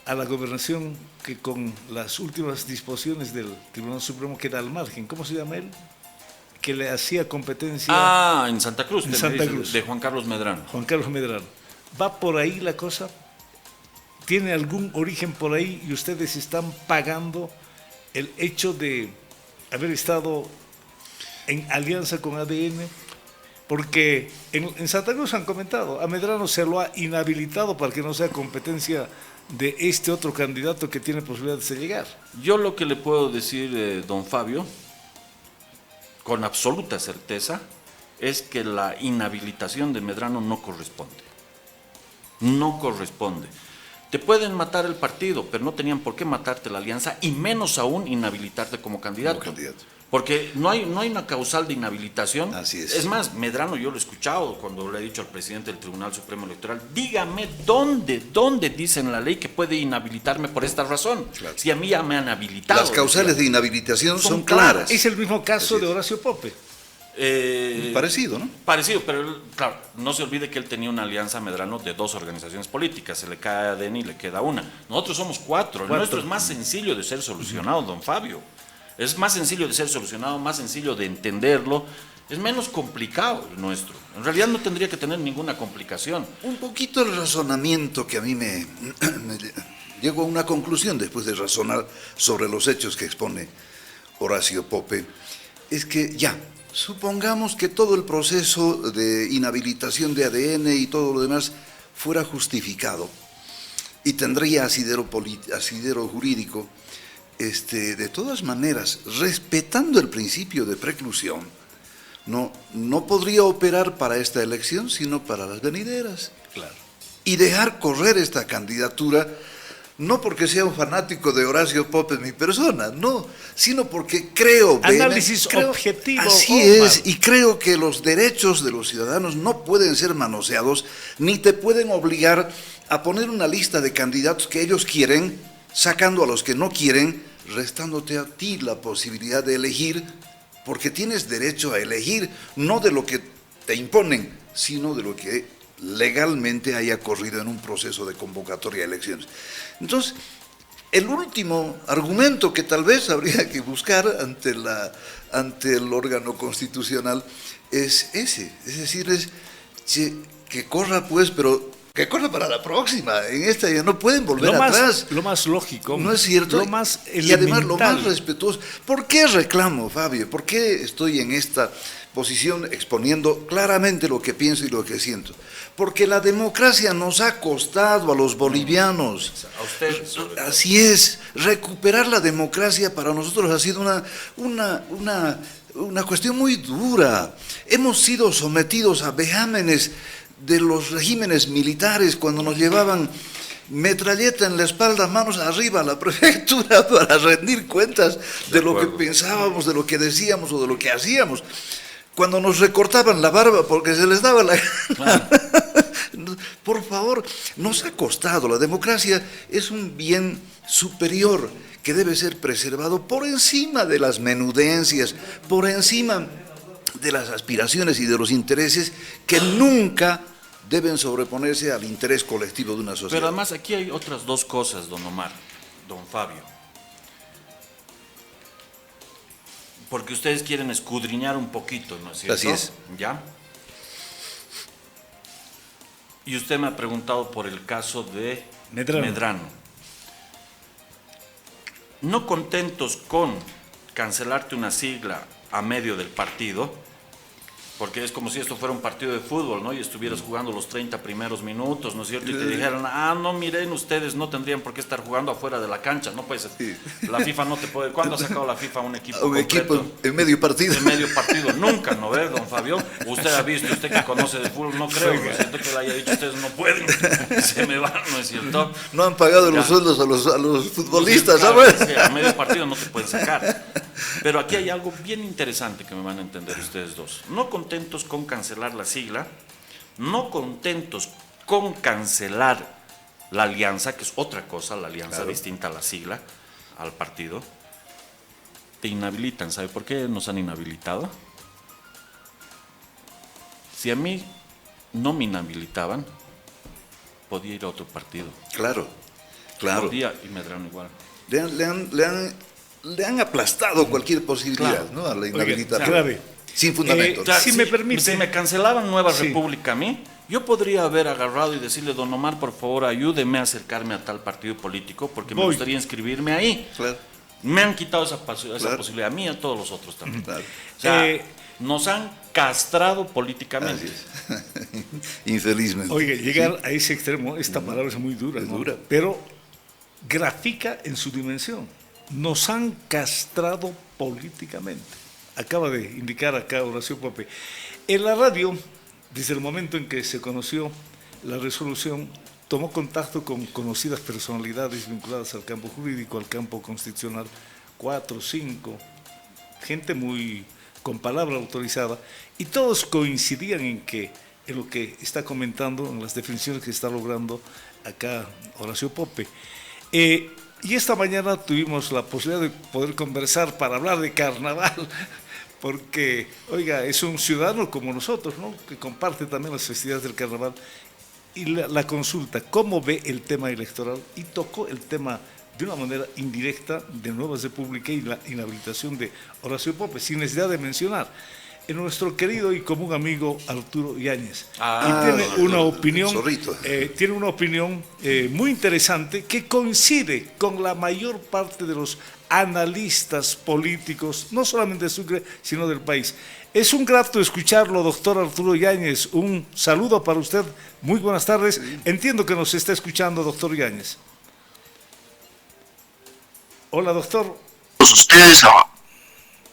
a la gobernación que con las últimas disposiciones del Tribunal Supremo queda al margen. ¿Cómo se llama él? Que le hacía competencia... En Santa Cruz. En Santa Cruz. De Juan Carlos Medrano. Juan Carlos Medrano. ¿Va por ahí la cosa? ¿Tiene algún origen por ahí y ustedes están pagando el hecho de haber estado en alianza con ADN? Porque en Santa Cruz han comentado, a Medrano se lo ha inhabilitado para que no sea competencia de este otro candidato que tiene posibilidades de llegar. Yo lo que le puedo decir, don Fabio, con absoluta certeza, es que la inhabilitación de Medrano no corresponde. No corresponde. Te pueden matar el partido, pero no tenían por qué matarte la alianza y menos aún inhabilitarte como candidato. Porque no hay una causal de inhabilitación. Así es. Es más, Medrano yo lo he escuchado cuando le he dicho al presidente del Tribunal Supremo Electoral, dígame dónde dice en la ley que puede inhabilitarme por esta razón. Claro. Si a mí ya me han habilitado. Las causales de inhabilitación son claras. Es el mismo caso de Horacio Pope. Parecido, ¿no? Parecido, pero claro, no se olvide que él tenía una alianza Medrano de 2 organizaciones políticas, se le cae a ADN y le queda una. Nosotros somos 4, el nuestro es más sencillo de ser solucionado, don Fabio. Es más sencillo de ser solucionado, más sencillo de entenderlo, es menos complicado el nuestro. En realidad no tendría que tener ninguna complicación. Un poquito el razonamiento que a mí me llego a una conclusión después de razonar sobre los hechos que expone Horacio Pope, es que ya, supongamos que todo el proceso de inhabilitación de ADN y todo lo demás fuera justificado y tendría asidero jurídico, de todas maneras, respetando el principio de preclusión, no podría operar para esta elección, sino para las venideras. Claro. Y dejar correr esta candidatura, no porque sea un fanático de Horacio Pope, mi persona, no, sino porque creo... Análisis objetivo. Así es, y creo que los derechos de los ciudadanos no pueden ser manoseados, ni te pueden obligar a poner una lista de candidatos que ellos quieren, sacando a los que no quieren, restándote a ti la posibilidad de elegir, porque tienes derecho a elegir, no de lo que te imponen, sino de lo que legalmente haya corrido en un proceso de convocatoria de elecciones. Entonces, el último argumento que tal vez habría que buscar ante el órgano constitucional es ese, es decir, que corra pues, pero que corra para la próxima, en esta ya no pueden volver atrás. Lo más lógico. No es cierto. Lo más y además lo más respetuoso. ¿Por qué reclamo, Fabio? ¿Por qué estoy en esta posición exponiendo claramente lo que pienso y lo que siento? Porque la democracia nos ha costado a los bolivianos. A ustedes. Así es. Recuperar la democracia para nosotros ha sido una cuestión muy dura. Hemos sido sometidos a vejámenes de los regímenes militares cuando nos llevaban metralleta en la espalda, manos arriba a la prefectura para rendir cuentas de lo que pensábamos, de lo que decíamos o de lo que hacíamos. Cuando nos recortaban la barba porque se les daba la gana. Por favor, nos ha costado. La democracia es un bien superior que debe ser preservado por encima de las menudencias, por encima de las aspiraciones y de los intereses que nunca deben sobreponerse al interés colectivo de una sociedad. Pero además aquí hay otras 2 cosas, don Omar, don Fabio. Porque ustedes quieren escudriñar un poquito, ¿no es cierto? Así es. ¿Ya? Y usted me ha preguntado por el caso de Medrano. No contentos con cancelarte una sigla a medio del partido, Porque es como si esto fuera un partido de fútbol, ¿no? Y estuvieras jugando los 30 primeros minutos, ¿no es cierto? Y te dijeran, no, miren, ustedes no tendrían por qué estar jugando afuera de la cancha, ¿no? Pues la FIFA no te puede... ¿Cuándo ha sacado la FIFA un equipo completo? En medio partido. En medio partido, nunca, ¿no ve, don Fabio? Usted ha visto, usted que conoce de fútbol, no creo, ¿no es cierto? Que le haya dicho, ustedes no pueden, se me van, ¿no es cierto? No han pagado los sueldos a los futbolistas, ¿sabes? Sí, a medio partido no te pueden sacar. Pero aquí hay algo bien interesante que me van a entender ustedes dos. No contentos con cancelar la sigla, no contentos con cancelar la alianza, que es otra cosa, la alianza distinta a la sigla, al partido, te inhabilitan. ¿Sabe por qué nos han inhabilitado? Si a mí no me inhabilitaban, podía ir a otro partido. Claro. Podía y me darán igual. Le han aplastado cualquier posibilidad, Claro. ¿no? A la inhabilitación. Grave. Sin fundamento. Si me permite. Si me cancelaban Nueva Sí. República a mí, yo podría haber agarrado y decirle, don Omar, por favor, ayúdeme a acercarme a tal partido político porque me Voy. gustaría inscribirme ahí. Claro. Me han quitado esa Claro. posibilidad, a mí y a todos los otros también. Claro. O sea, Eh, nos han castrado políticamente. Así es. Infelizmente. Oiga, llegar a ese extremo, esta palabra es muy dura, Es ¿no? dura. Pero grafica en su dimensión. Nos han castrado políticamente. Acaba de indicar acá Horacio Pope. En la radio, desde el momento en que se conoció la resolución, tomó contacto con conocidas personalidades vinculadas al campo jurídico, al campo constitucional, 4, 5, gente muy con palabra autorizada, y todos coincidían en lo que está comentando, en las definiciones que está logrando acá Horacio Pope. Y esta mañana tuvimos la posibilidad de poder conversar para hablar de carnaval, porque, oiga, es un ciudadano como nosotros, ¿no?, que comparte también las festividades del carnaval, y la consulta, ¿cómo ve el tema electoral? Y tocó el tema de una manera indirecta de Nueva República y la inhabilitación de Horacio Pope, sin necesidad de mencionar. Nuestro querido y común amigo Arturo Yáñez. Y tiene una opinión, muy interesante que coincide con la mayor parte de los analistas políticos, no solamente de Sucre, sino del país. Es un grato escucharlo, doctor Arturo Yáñez. Un saludo para usted. Muy buenas tardes. Entiendo que nos está escuchando, doctor Yáñez. Hola, doctor. Ustedes,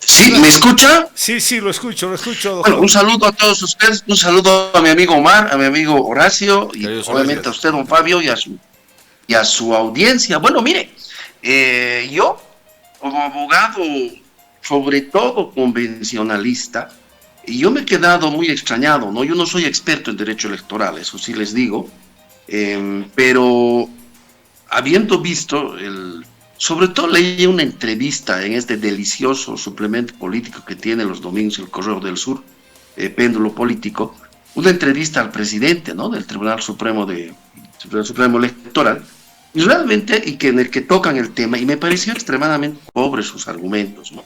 ¿sí? ¿Me escucha? Sí, lo escucho, doctor. Bueno, un saludo a todos ustedes, un saludo a mi amigo Omar, a mi amigo Horacio, y Adiós, obviamente gracias a usted, don Fabio, y a su audiencia. Bueno, mire, yo, como abogado, sobre todo convencionalista, yo me he quedado muy extrañado, ¿no? Yo no soy experto en derecho electoral, eso sí les digo, pero habiendo visto sobre todo leí una entrevista en este delicioso suplemento político que tiene los domingos el Correo del Sur, Péndulo Político, una entrevista al presidente, ¿no?, del Tribunal Supremo Electoral, y realmente, en el que tocan el tema, y me pareció extremadamente pobre sus argumentos, ¿no?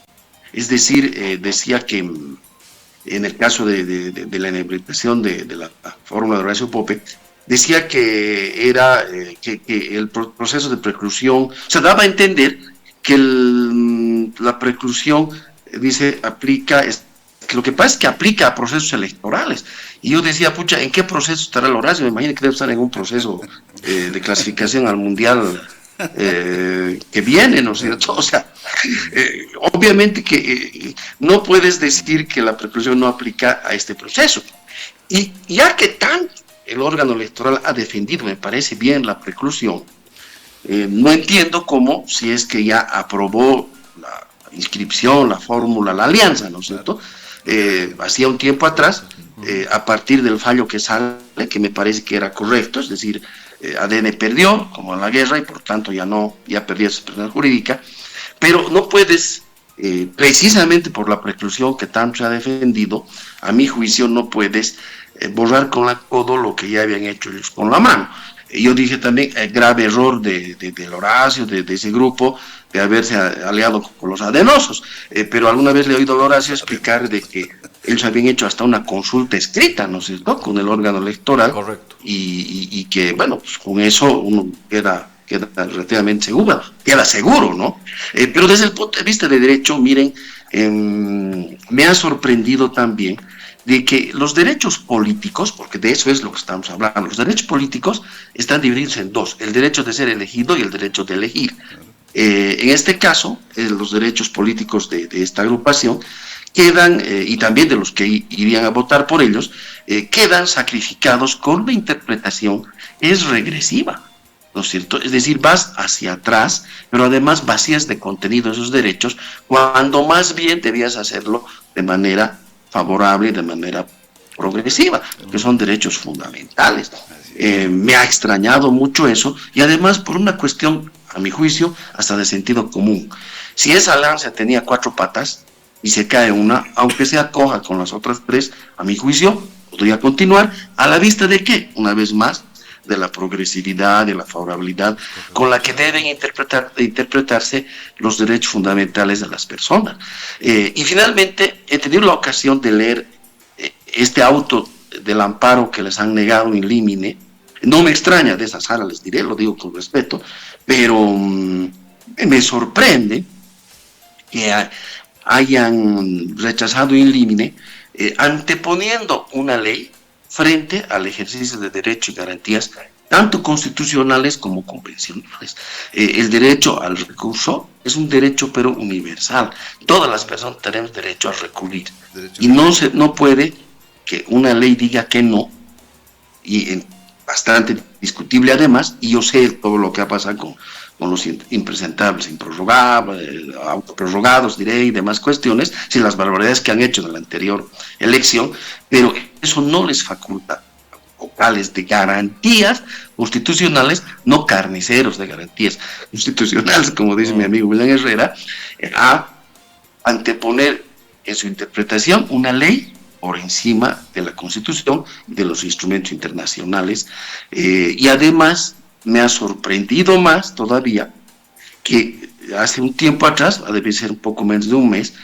Es decir, decía que en el caso de la inhabilitación de la fórmula de Horacio Pope, decía que era que el proceso de preclusión, o sea, daba a entender que la preclusión, dice, aplica, que lo que pasa es que aplica a procesos electorales. Y yo decía, pucha, ¿en qué proceso estará el Horacio? Me imagino que debe estar en un proceso de clasificación al Mundial que viene, ¿no es cierto? O sea, obviamente que no puedes decir que la preclusión no aplica a este proceso. Y ya que tanto el órgano electoral ha defendido, me parece bien, la preclusión, no entiendo cómo, si es que ya aprobó la inscripción, la fórmula, la alianza, ¿no es cierto?, hacía un tiempo atrás, a partir del fallo que sale, que me parece que era correcto, es decir, ADN perdió, como en la guerra, y por tanto ya perdió su personalidad jurídica, pero no puedes, precisamente por la preclusión que tanto se ha defendido, a mi juicio no puedes borrar con la codo lo que ya habían hecho ellos con la mano. Yo dije también, grave error del Horacio, de ese grupo, de haberse aliado con los adenosos, pero alguna vez le he oído al Horacio explicar de que ellos habían hecho hasta una consulta escrita, ¿no?, con el órgano electoral. Correcto. Y que, bueno, pues con eso uno queda queda relativamente segura, queda seguro, ¿no? Pero desde el punto de vista de derecho, miren, me ha sorprendido también de que los derechos políticos, porque de eso es lo que estamos hablando, los derechos políticos están divididos en dos, el derecho de ser elegido y el derecho de elegir. En este caso, los derechos políticos de esta agrupación quedan, y también de los que irían a votar por ellos, quedan sacrificados con la interpretación es regresiva, ¿no es cierto? Es decir, vas hacia atrás, pero además vacías de contenido esos derechos, cuando más bien debías hacerlo de manera favorable, de manera progresiva, que son derechos fundamentales. Me ha extrañado mucho eso, y además por una cuestión, a mi juicio, hasta de sentido común. Si esa lanza tenía 4 patas y se cae una, aunque sea coja con las otras 3, a mi juicio, podría continuar, a la vista de que, una vez más, de la progresividad, de la favorabilidad con la que deben interpretarse los derechos fundamentales de las personas. Y finalmente, he tenido la ocasión de leer este auto del amparo que les han negado in limine. No me extraña de esa sala, les diré, lo digo con respeto, pero me sorprende que hayan rechazado in limine, anteponiendo una ley frente al ejercicio de derechos y garantías tanto constitucionales como convencionales. El derecho al recurso es un derecho pero universal. Todas las personas tenemos derecho a recurrir. Y no puede que una ley diga que no, y bastante discutible además, y yo sé todo lo que ha pasado con los impresentables, improrrogables, autoprorrogados, diré, y demás cuestiones, sin las barbaridades que han hecho en la anterior elección, pero eso no les faculta vocales de garantías constitucionales, no carniceros de garantías constitucionales, como dice mi amigo William Herrera, a anteponer en su interpretación una ley por encima de la Constitución y de los instrumentos internacionales. Y además me ha sorprendido más todavía que hace un tiempo atrás, debe ser un poco menos de un mes,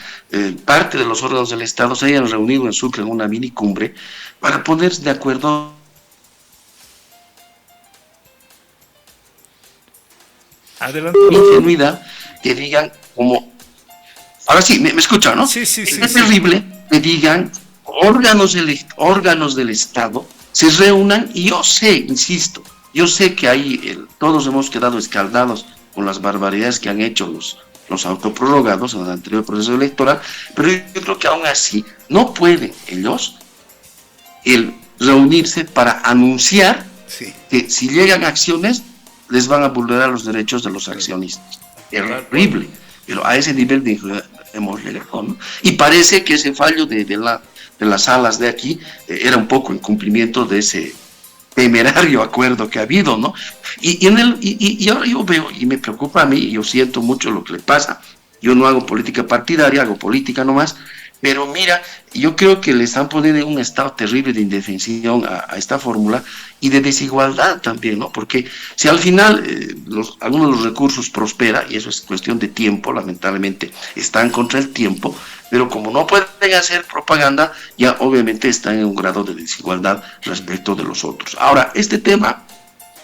parte de los órganos del Estado se hayan reunido en Sucre en una mini cumbre para ponerse de acuerdo. Adelante. Ingenuidad, que digan como... Ahora sí, me escuchan, ¿no? Sí. Es terrible que digan órganos del Estado se reúnan, y yo sé, insisto, yo sé que ahí todos hemos quedado escaldados con las barbaridades que han hecho los autoprorrogados en el anterior proceso electoral, pero yo creo que aún así no pueden ellos reunirse para anunciar que si llegan acciones les van a vulnerar los derechos de los accionistas. Es horrible, pero a ese nivel de hemos llegado, ¿no? Y parece que ese fallo de las salas de aquí era un poco en cumplimiento de ese temerario acuerdo que ha habido, ¿no? Y ahora yo veo, y me preocupa a mí, yo siento mucho lo que le pasa. Yo no hago política partidaria, hago política nomás, pero mira, yo creo que le están poniendo en un estado terrible de indefensión a esta fórmula y de desigualdad también, ¿no? Porque si al final algunos de los recursos prospera, y eso es cuestión de tiempo, lamentablemente están contra el tiempo, pero como no pueden hacer propaganda, ya obviamente están en un grado de desigualdad respecto de los otros. Ahora, este tema,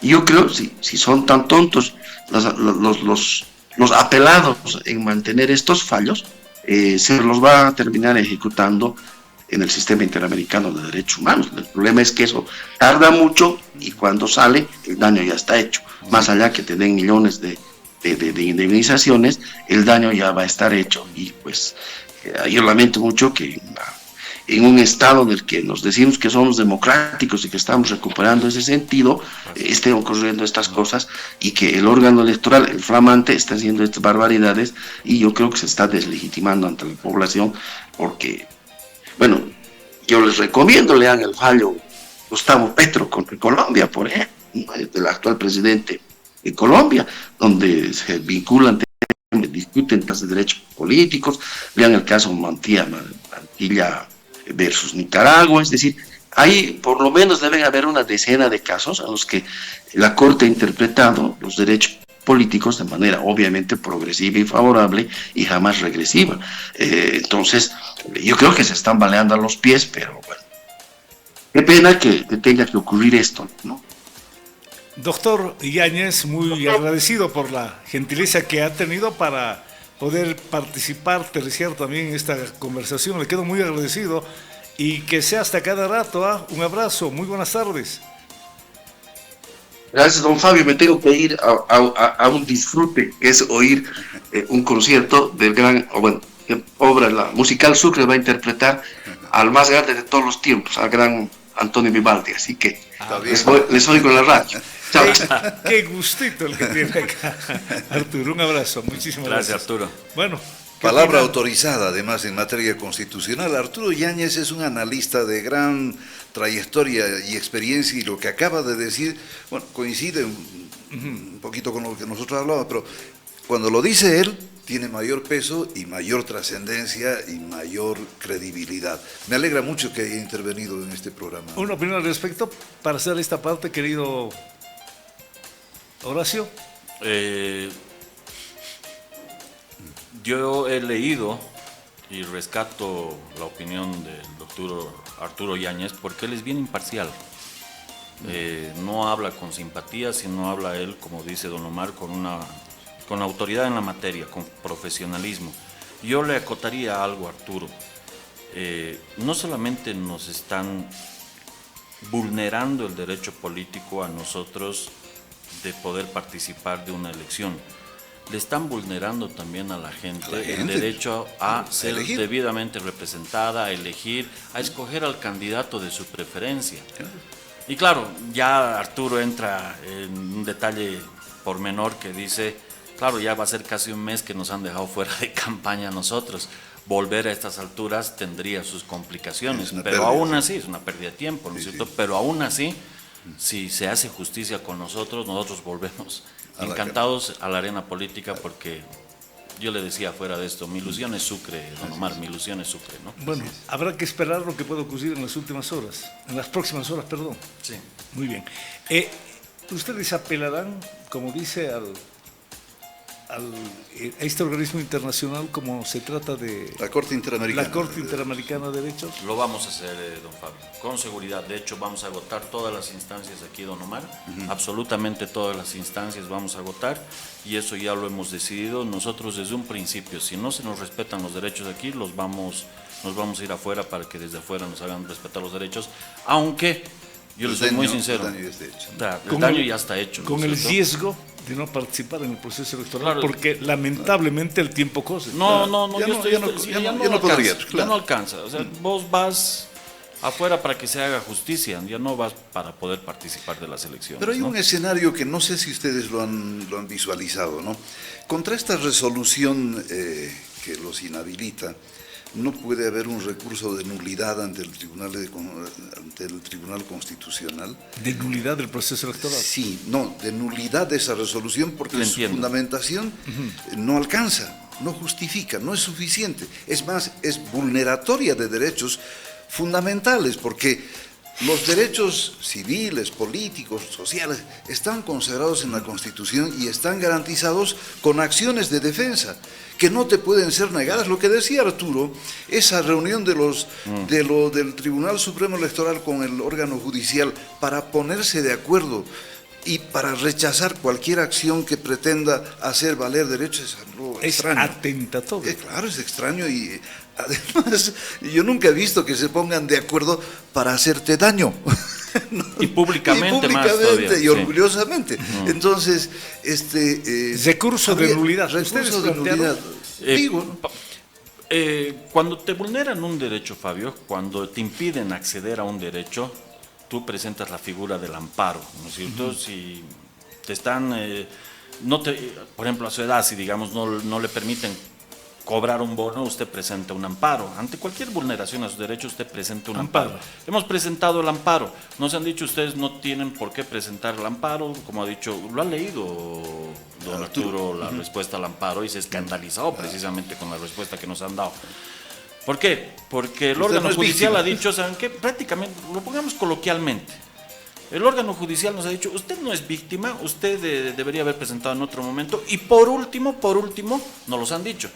yo creo, si son tan tontos los apelados en mantener estos fallos, se los va a terminar ejecutando en el sistema interamericano de derechos humanos. El problema es que eso tarda mucho y cuando sale el daño ya está hecho. Más allá que te den millones de indemnizaciones, el daño ya va a estar hecho. Y pues yo lamento mucho que en un estado en el que nos decimos que somos democráticos y que estamos recuperando ese sentido, estén ocurriendo estas cosas y que el órgano electoral, el flamante, está haciendo estas barbaridades, y yo creo que se está deslegitimando ante la población, porque, bueno, yo les recomiendo lean el fallo Gustavo Petro contra Colombia, por ejemplo, del actual presidente de Colombia, donde se vinculan, discuten temas de derechos políticos. Lean el caso Mantilla versus Nicaragua, es decir, ahí por lo menos deben haber una decena de casos en los que la Corte ha interpretado los derechos políticos de manera obviamente progresiva y favorable y jamás regresiva. Entonces, yo creo que se están baleando a los pies, pero bueno, qué pena que tenga que ocurrir esto, ¿no? Doctor Yáñez, muy agradecido por la gentileza que ha tenido para poder participar, terciar también en esta conversación. Le quedo muy agradecido y que sea hasta cada rato. Un abrazo, muy buenas tardes. Gracias, don Fabio. Me tengo que ir a un disfrute, que es oír un concierto del gran, obra la musical Sucre va a interpretar al más grande de todos los tiempos, al gran Antonio Vivaldi. Así que les oigo en la radio. Chao. Qué gustito el que tiene acá, Arturo. Un abrazo, muchísimas gracias. Arturo. Bueno. Palabra autorizada, además, en materia constitucional. Arturo Yáñez es un analista de gran trayectoria y experiencia, y lo que acaba de decir, bueno, coincide un poquito con lo que nosotros hablábamos, pero cuando lo dice él, tiene mayor peso y mayor trascendencia y mayor credibilidad. Me alegra mucho que haya intervenido en este programa. Una opinión al respecto, para hacer esta parte, querido Horacio. Yo he leído y rescato la opinión del doctor Arturo Yáñez porque él es bien imparcial. No habla con simpatía, sino habla él, como dice don Omar, con autoridad en la materia, con profesionalismo. Yo le acotaría algo a Arturo. No solamente nos están vulnerando el derecho político a nosotros de poder participar de una elección, le están vulnerando también a la gente el derecho a ser debidamente representada, a elegir, a escoger al candidato de su preferencia. Y claro, ya Arturo entra en un detalle pormenor que dice, claro, ya va a ser casi un mes que nos han dejado fuera de campaña a nosotros. Volver a estas alturas tendría sus complicaciones, pero aún así es una pérdida de tiempo, ¿no es cierto? Pero aún así, si se hace justicia con nosotros, nosotros volvemos encantados a la arena política, porque yo le decía fuera de esto, mi ilusión es Sucre, don Omar, mi ilusión es Sucre, ¿no? Bueno, habrá que esperar lo que pueda ocurrir en las últimas horas, en las próximas horas, perdón. Sí. Muy bien. Ustedes apelarán, como dice, a este organismo internacional, como se trata de la Corte Interamericana. La Corte Interamericana de Derechos. Lo vamos a hacer, don Fabio, con seguridad. De hecho, vamos a agotar todas las instancias aquí, don Omar. Absolutamente todas las instancias vamos a agotar, y eso ya lo hemos decidido nosotros desde un principio. Si no se nos respetan los derechos aquí, nos vamos a ir afuera para que desde afuera nos hagan respetar los derechos, aunque yo les soy muy sincero, el daño ya está hecho. Con el riesgo de no participar en el proceso electoral, claro, porque lamentablemente el tiempo corre. Ya no alcanza. O sea, vos vas afuera para que se haga justicia, ya no vas para poder participar de las elecciones. Pero hay un escenario que no sé si ustedes lo han visualizado, ¿no? Contra esta resolución que los inhabilita, no puede haber un recurso de nulidad ante el Tribunal Constitucional. ¿De nulidad del proceso electoral? Sí, no, de nulidad de esa resolución, porque su fundamentación no alcanza, no justifica, no es suficiente. Es más, es vulneratoria de derechos fundamentales, porque los derechos civiles, políticos, sociales, están consagrados en la Constitución y están garantizados con acciones de defensa que no te pueden ser negadas. Lo que decía Arturo, esa reunión del Tribunal Supremo Electoral con el órgano judicial para ponerse de acuerdo y para rechazar cualquier acción que pretenda hacer valer derechos, es algo extraño. Es atentatorio. Claro, es extraño, y además yo nunca he visto que se pongan de acuerdo para hacerte daño. ¿No? Y públicamente más todavía, y orgullosamente. Entonces, recurso de nulidad. Recurso de nulidad. Cuando te vulneran un derecho, Fabio, cuando te impiden acceder a un derecho, tú presentas la figura del amparo, ¿no es cierto? Si te están, por ejemplo, a su edad, si digamos no le permiten cobrar un bono, usted presenta un amparo. Ante cualquier vulneración a sus derechos, usted presenta un amparo. Hemos presentado el amparo. Nos han dicho, ustedes no tienen por qué presentar el amparo, como ha dicho, lo ha leído don Arturo, la respuesta al amparo, y se ha escandalizado precisamente con la respuesta que nos han dado. ¿Por qué? Porque el órgano judicial ha dicho, ¿saben qué? Prácticamente, lo pongamos coloquialmente, el órgano judicial nos ha dicho, usted no es víctima, usted debería haber presentado en otro momento, y por último, nos los han dicho,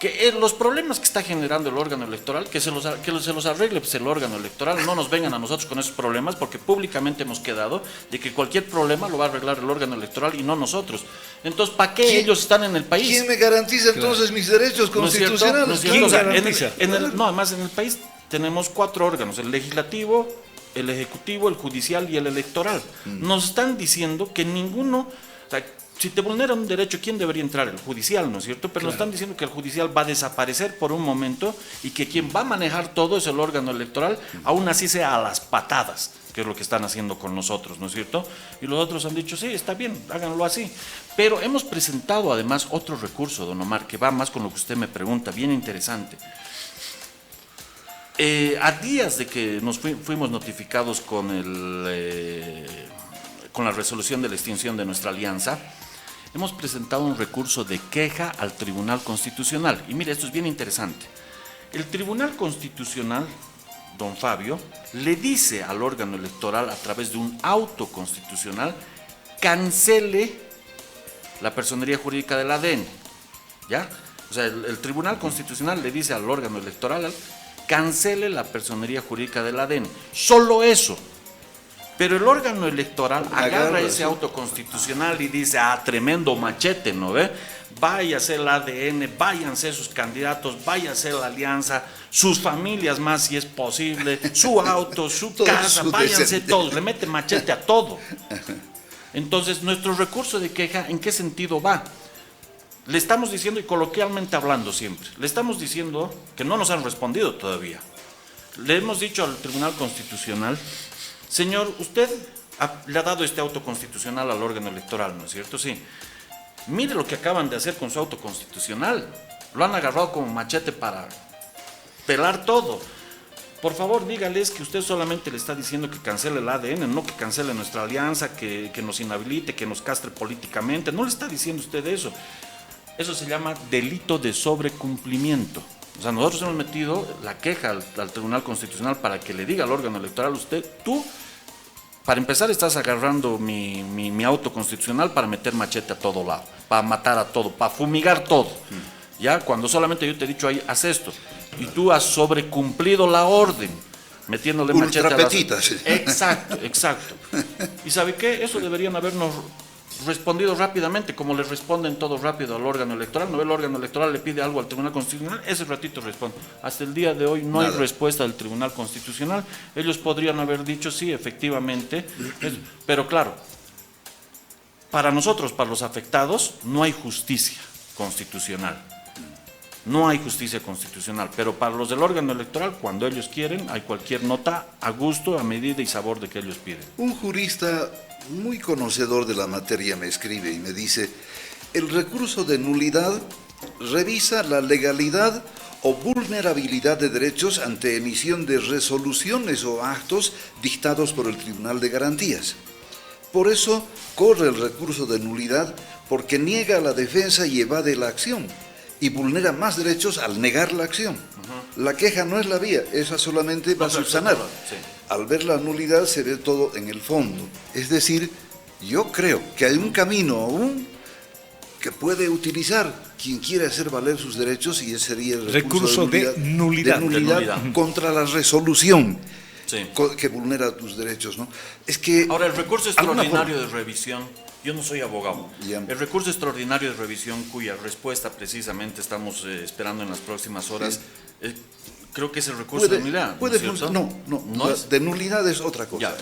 que los problemas que está generando el órgano electoral, que se los arregle pues, el órgano electoral, no nos vengan a nosotros con esos problemas, porque públicamente hemos quedado de que cualquier problema lo va a arreglar el órgano electoral y no nosotros. Entonces, ¿para qué ellos están en el país? ¿Quién me garantiza entonces mis derechos constitucionales? ¿No es cierto? ¿Quién O sea, garantiza? no, además en el país tenemos 4 órganos, el legislativo, el ejecutivo, el judicial y el electoral. Nos están diciendo que ninguno, o sea, si te vulneran un derecho, ¿quién debería entrar? El judicial, ¿no es cierto? Pero nos están diciendo que el judicial va a desaparecer por un momento y que quien va a manejar todo es el órgano electoral, aún así sea a las patadas, que es lo que están haciendo con nosotros, ¿no es cierto? Y los otros han dicho, sí, está bien, háganlo así. Pero hemos presentado además otro recurso, don Omar, que va más con lo que usted me pregunta, bien interesante. A días de que nos fuimos notificados con la resolución de la extinción de nuestra alianza, hemos presentado un recurso de queja al Tribunal Constitucional. Y mire, esto es bien interesante. El Tribunal Constitucional, don Fabio, le dice al órgano electoral a través de un auto constitucional, cancele la personería jurídica del ADN. ¿Ya? O sea, el Tribunal Constitucional le dice al órgano electoral, cancele la personería jurídica del ADN. Solo eso. Pero el órgano electoral agarra ese auto constitucional y dice, tremendo machete, ¿no ve? Váyase el ADN, váyanse sus candidatos, váyase la alianza, sus familias más si es posible, su auto, su casa, váyanse todos, le mete machete a todo. Entonces, nuestro recurso de queja, ¿en qué sentido va? Le estamos diciendo, y coloquialmente hablando siempre, le estamos diciendo que no nos han respondido todavía. Le hemos dicho al Tribunal Constitucional, señor, usted le ha dado este auto constitucional al órgano electoral, ¿no es cierto? Sí. Mire lo que acaban de hacer con su auto constitucional. Lo han agarrado como machete para pelar todo. Por favor, dígales que usted solamente le está diciendo que cancele el ADN, no que cancele nuestra alianza, que nos inhabilite, que nos castre políticamente. No le está diciendo usted eso. Eso se llama delito de sobrecumplimiento. O sea, nosotros hemos metido la queja al Tribunal Constitucional para que le diga al órgano electoral, tú, para empezar, estás agarrando mi auto constitucional para meter machete a todo lado, para matar a todo, para fumigar todo. Ya, cuando solamente yo te he dicho ahí, haz esto, y tú has sobrecumplido la orden, metiéndole machete a las... Exacto, exacto. ¿Y sabe qué? Eso deberían habernos respondido rápidamente, como le responden todos rápido al órgano electoral. No, el órgano electoral le pide algo al Tribunal Constitucional, ese ratito responde. Hasta el día de hoy no hay respuesta del Tribunal Constitucional. Ellos podrían haber dicho sí, efectivamente, pero claro, para nosotros, para los afectados, no hay justicia constitucional. No hay justicia constitucional, pero para los del órgano electoral, cuando ellos quieren, hay cualquier nota a gusto, a medida y sabor de que ellos piden. Un jurista muy conocedor de la materia me escribe y me dice, el recurso de nulidad revisa la legalidad o vulnerabilidad de derechos ante emisión de resoluciones o actos dictados por el Tribunal de Garantías. Por eso corre el recurso de nulidad, porque niega la defensa y evade la acción, y vulnera más derechos al negar la acción. La queja no es la vía, esa solamente va a subsanar. Sí. Al ver la nulidad se ve todo en el fondo. Es decir, yo creo que hay un camino aún que puede utilizar quien quiera hacer valer sus derechos, y ese sería el recurso de nulidad contra la resolución. Sí. Que vulnera tus derechos, ¿no? Es que ahora, el recurso extraordinario de revisión, yo no soy abogado, el recurso extraordinario de revisión, cuya respuesta precisamente estamos esperando en las próximas horas, creo que es el recurso de nulidad. ¿No es? De nulidad es otra cosa.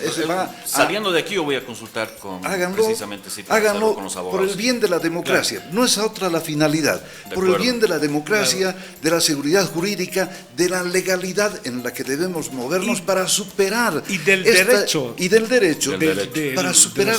Saliendo de aquí yo voy a consultar con precisamente háganlo con los abogados. Por el bien de la democracia, claro. No es otra la finalidad. Por el bien de la democracia, claro, de la seguridad jurídica, de la legalidad en la que debemos movernos para superar del derecho para superar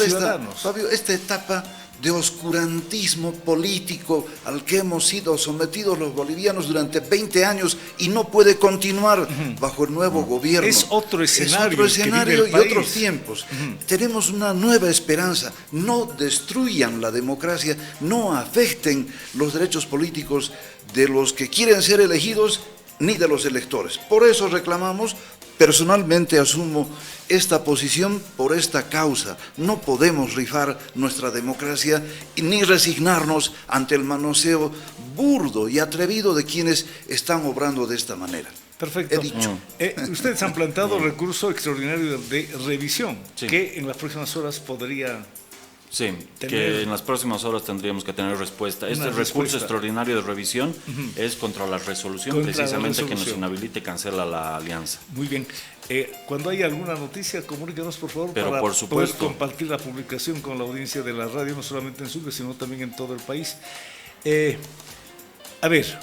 esta etapa de oscurantismo político al que hemos sido sometidos los bolivianos durante 20 años y no puede continuar bajo el nuevo gobierno. Es otro escenario y otros tiempos. Tenemos una nueva esperanza. No destruyan la democracia, no afecten los derechos políticos de los que quieren ser elegidos ni de los electores. Por eso reclamamos. Personalmente asumo esta posición por esta causa. No podemos rifar nuestra democracia ni resignarnos ante el manoseo burdo y atrevido de quienes están obrando de esta manera. Perfecto. He dicho. Ustedes han planteado recurso extraordinario de revisión, Sí. que en las próximas horas podría... Sí, que en las próximas horas tendríamos que tener respuesta. Este recurso respuesta. extraordinario de revisión es contra la resolución, Contra la precisamente, que nos resolución. inhabilite y cancela la alianza. Muy bien. Cuando haya alguna noticia, comuníquenos, por favor, Pero para por supuesto. poder compartir la publicación con la audiencia de la radio, no solamente en Sucre, sino también en todo el país. A ver,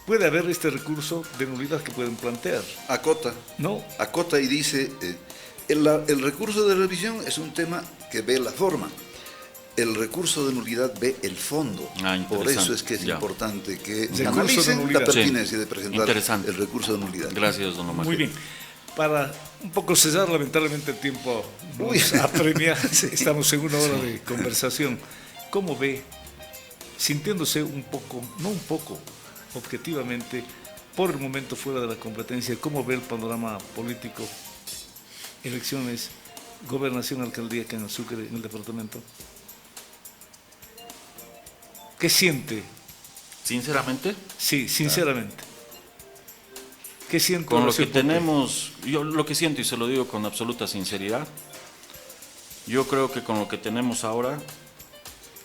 puede haber este recurso de nulidad que pueden plantear, Acota. ¿no? Acota y dice, el recurso de revisión es un tema que ve la forma. El recurso de nulidad ve el fondo. Por eso es que es Ya. importante que Recurso de analicen nulidad. la pertinencia de presentar Interesante. el recurso de nulidad. Gracias, don Omar. Muy bien. Para un poco cesar, lamentablemente el tiempo nos Uy. apremia. Estamos en una hora de conversación. ¿Cómo ve, sintiéndose un poco, no un poco, objetivamente, por el momento fuera de la competencia, cómo ve el panorama político, elecciones, gobernación, alcaldía acá en Sucre, en el departamento? ¿Qué siente? Sinceramente, Sí, sinceramente. ¿Qué siente? con lo que Horacio Ponte? tenemos, yo lo que siento, y se lo digo con absoluta sinceridad, yo creo que con lo que tenemos ahora,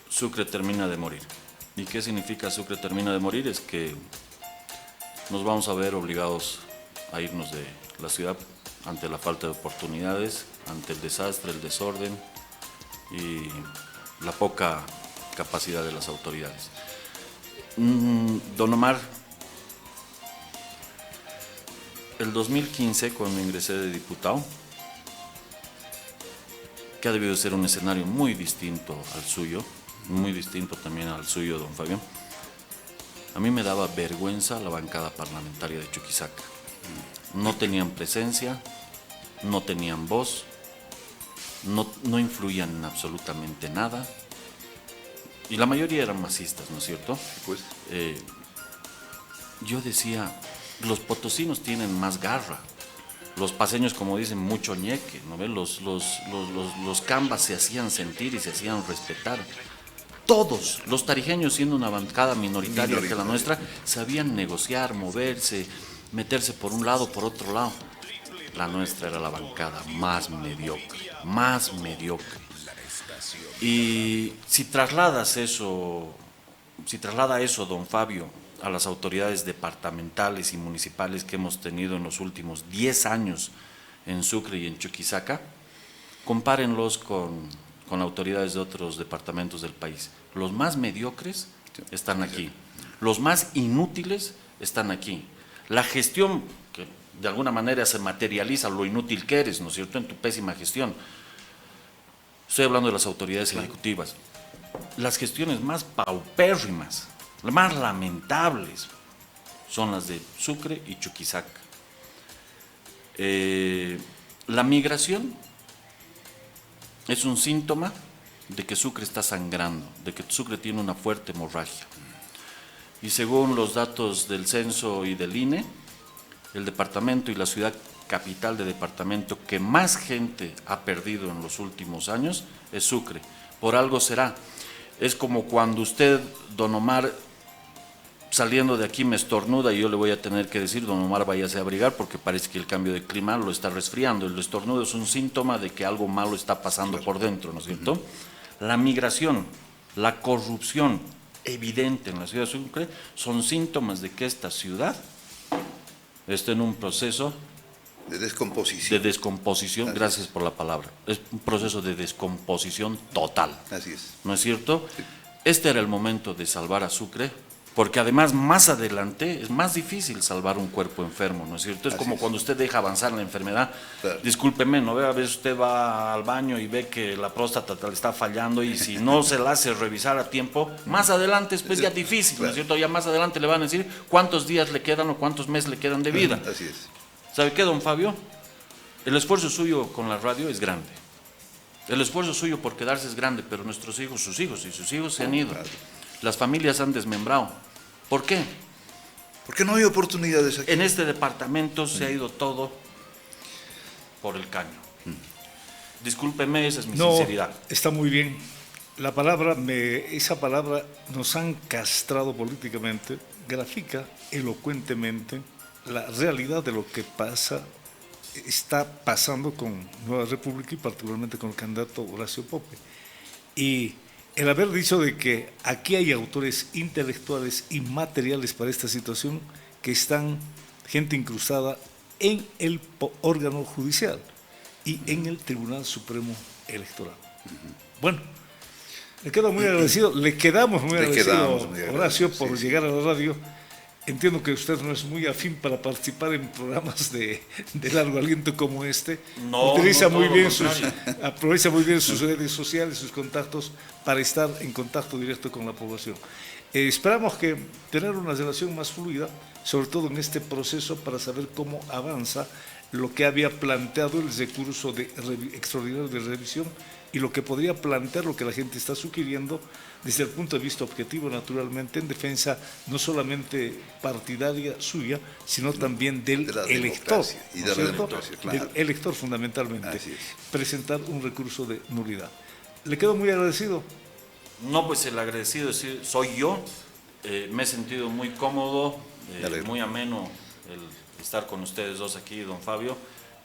Sucre termina de morir. ¿Y qué significa Sucre termina de morir? Es que nos vamos a ver obligados a irnos de la ciudad ante la falta de oportunidades, ante el desastre, el desorden y la poca capacidad de las autoridades. Don Omar, el 2015, cuando ingresé de diputado, que ha debido ser un escenario muy distinto al suyo, muy distinto también al suyo, don Fabián, a mí me daba vergüenza la bancada parlamentaria de Chuquisaca. No tenían presencia, no tenían voz, no influían en absolutamente nada, y la mayoría eran masistas, ¿no es cierto? Pues, Yo decía, los potosinos tienen más garra, los paseños, como dicen, mucho ñeque, ¿no ves? Los cambas se hacían sentir y se hacían respetar. Todos, los tarijeños, siendo una bancada minoritaria que la nuestra, sabían negociar, moverse, meterse por un lado, por otro lado. La nuestra era la bancada más mediocre, más mediocre. Y si traslada eso, don Fabio, a las autoridades departamentales y municipales que hemos tenido en los últimos 10 años en Sucre y en Chuquisaca, compárenlos con autoridades de otros departamentos del país. Los más mediocres están aquí, los más inútiles están aquí. La gestión, que de alguna manera se materializa lo inútil que eres, ¿no es cierto?, en tu pésima gestión. Estoy hablando de las autoridades ejecutivas. Las gestiones más paupérrimas, las más lamentables, son las de Sucre y Chuquisaca. La migración es un síntoma de que Sucre está sangrando, de que Sucre tiene una fuerte hemorragia. Y según los datos del censo y del INE, el departamento y la ciudad capital de departamento que más gente ha perdido en los últimos años es Sucre. Por algo será. Es como cuando usted, don Omar, saliendo de aquí me estornuda y yo le voy a tener que decir, don Omar, váyase a abrigar porque parece que el cambio de clima lo está resfriando. El estornudo es un síntoma de que algo malo está pasando por dentro, ¿no es cierto? La migración, la corrupción evidente en la ciudad de Sucre son síntomas de que esta ciudad está en un proceso de descomposición. de descomposición. Así Gracias por la palabra. Es un proceso de descomposición total. Así es. ¿No es cierto? Este era el momento de salvar a Sucre, porque además más adelante es más difícil salvar un cuerpo enfermo, ¿no es cierto? Es Así como es. cuando usted deja avanzar la enfermedad. Claro. Discúlpeme, ¿no ve? A veces usted va al baño y ve que la próstata le está fallando y si no se la hace revisar a tiempo, más adelante es pues ya difícil, ¿no es cierto? Ya más adelante le van a decir cuántos días le quedan o cuántos meses le quedan de vida. Así es. ¿Sabe qué, don Fabio? El esfuerzo suyo con la radio es grande. El esfuerzo suyo por quedarse es grande, pero nuestros hijos, sus hijos se han ido. Claro. Las familias han desmembrado. ¿Por qué? Porque no hay oportunidades aquí. En este departamento se ha ido todo por el caño. Discúlpeme, esa es mi No, sinceridad. está muy bien. esa palabra nos han castrado políticamente, grafica elocuentemente la realidad de lo que está pasando con Nueva República y particularmente con el candidato Horacio Pope. Y el haber dicho de que aquí hay autores intelectuales y materiales para esta situación, que están gente incrustada en el órgano judicial y en el Tribunal Supremo Electoral. Bueno, le quedamos muy agradecido, Horacio, por llegar a la radio. Entiendo que usted no es muy afín para participar en programas de largo aliento como este. Aprovecha muy bien sus redes sociales, sus contactos para estar en contacto directo con la población. Esperamos que tener una relación más fluida, sobre todo en este proceso, para saber cómo avanza lo que había planteado el recurso extraordinario de revisión y lo que podría plantear lo que la gente está sugiriendo desde el punto de vista objetivo, naturalmente, en defensa no solamente partidaria suya, sino también del elector. Y de la democracia, claro. Del elector, fundamentalmente. Presentar un recurso de nulidad. ¿Le quedo muy agradecido? No, pues el agradecido soy yo. Me he sentido muy cómodo, muy ameno el estar con ustedes dos aquí, don Fabio.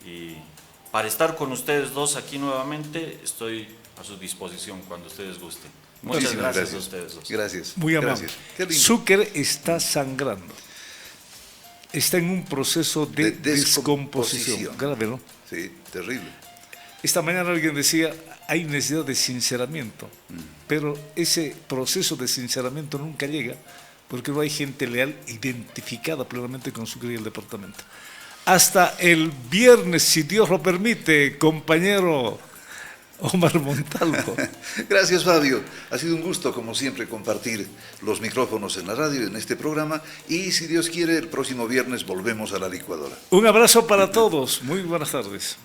Y para estar con ustedes dos aquí nuevamente, estoy a su disposición cuando ustedes gusten. Muchas gracias a ustedes dos. Gracias. Muy amable. Sucre está sangrando. Está en un proceso de descomposición. Grave, ¿no? Sí, terrible. Esta mañana alguien decía, hay necesidad de sinceramiento, pero ese proceso de sinceramiento nunca llega porque no hay gente leal identificada plenamente con Sucre y el departamento. Hasta el viernes, si Dios lo permite, compañero Omar Montalvo. Gracias, Fabio. Ha sido un gusto, como siempre, compartir los micrófonos en la radio, en este programa, y si Dios quiere, el próximo viernes volvemos a la licuadora. Un abrazo para todos. Muy buenas tardes.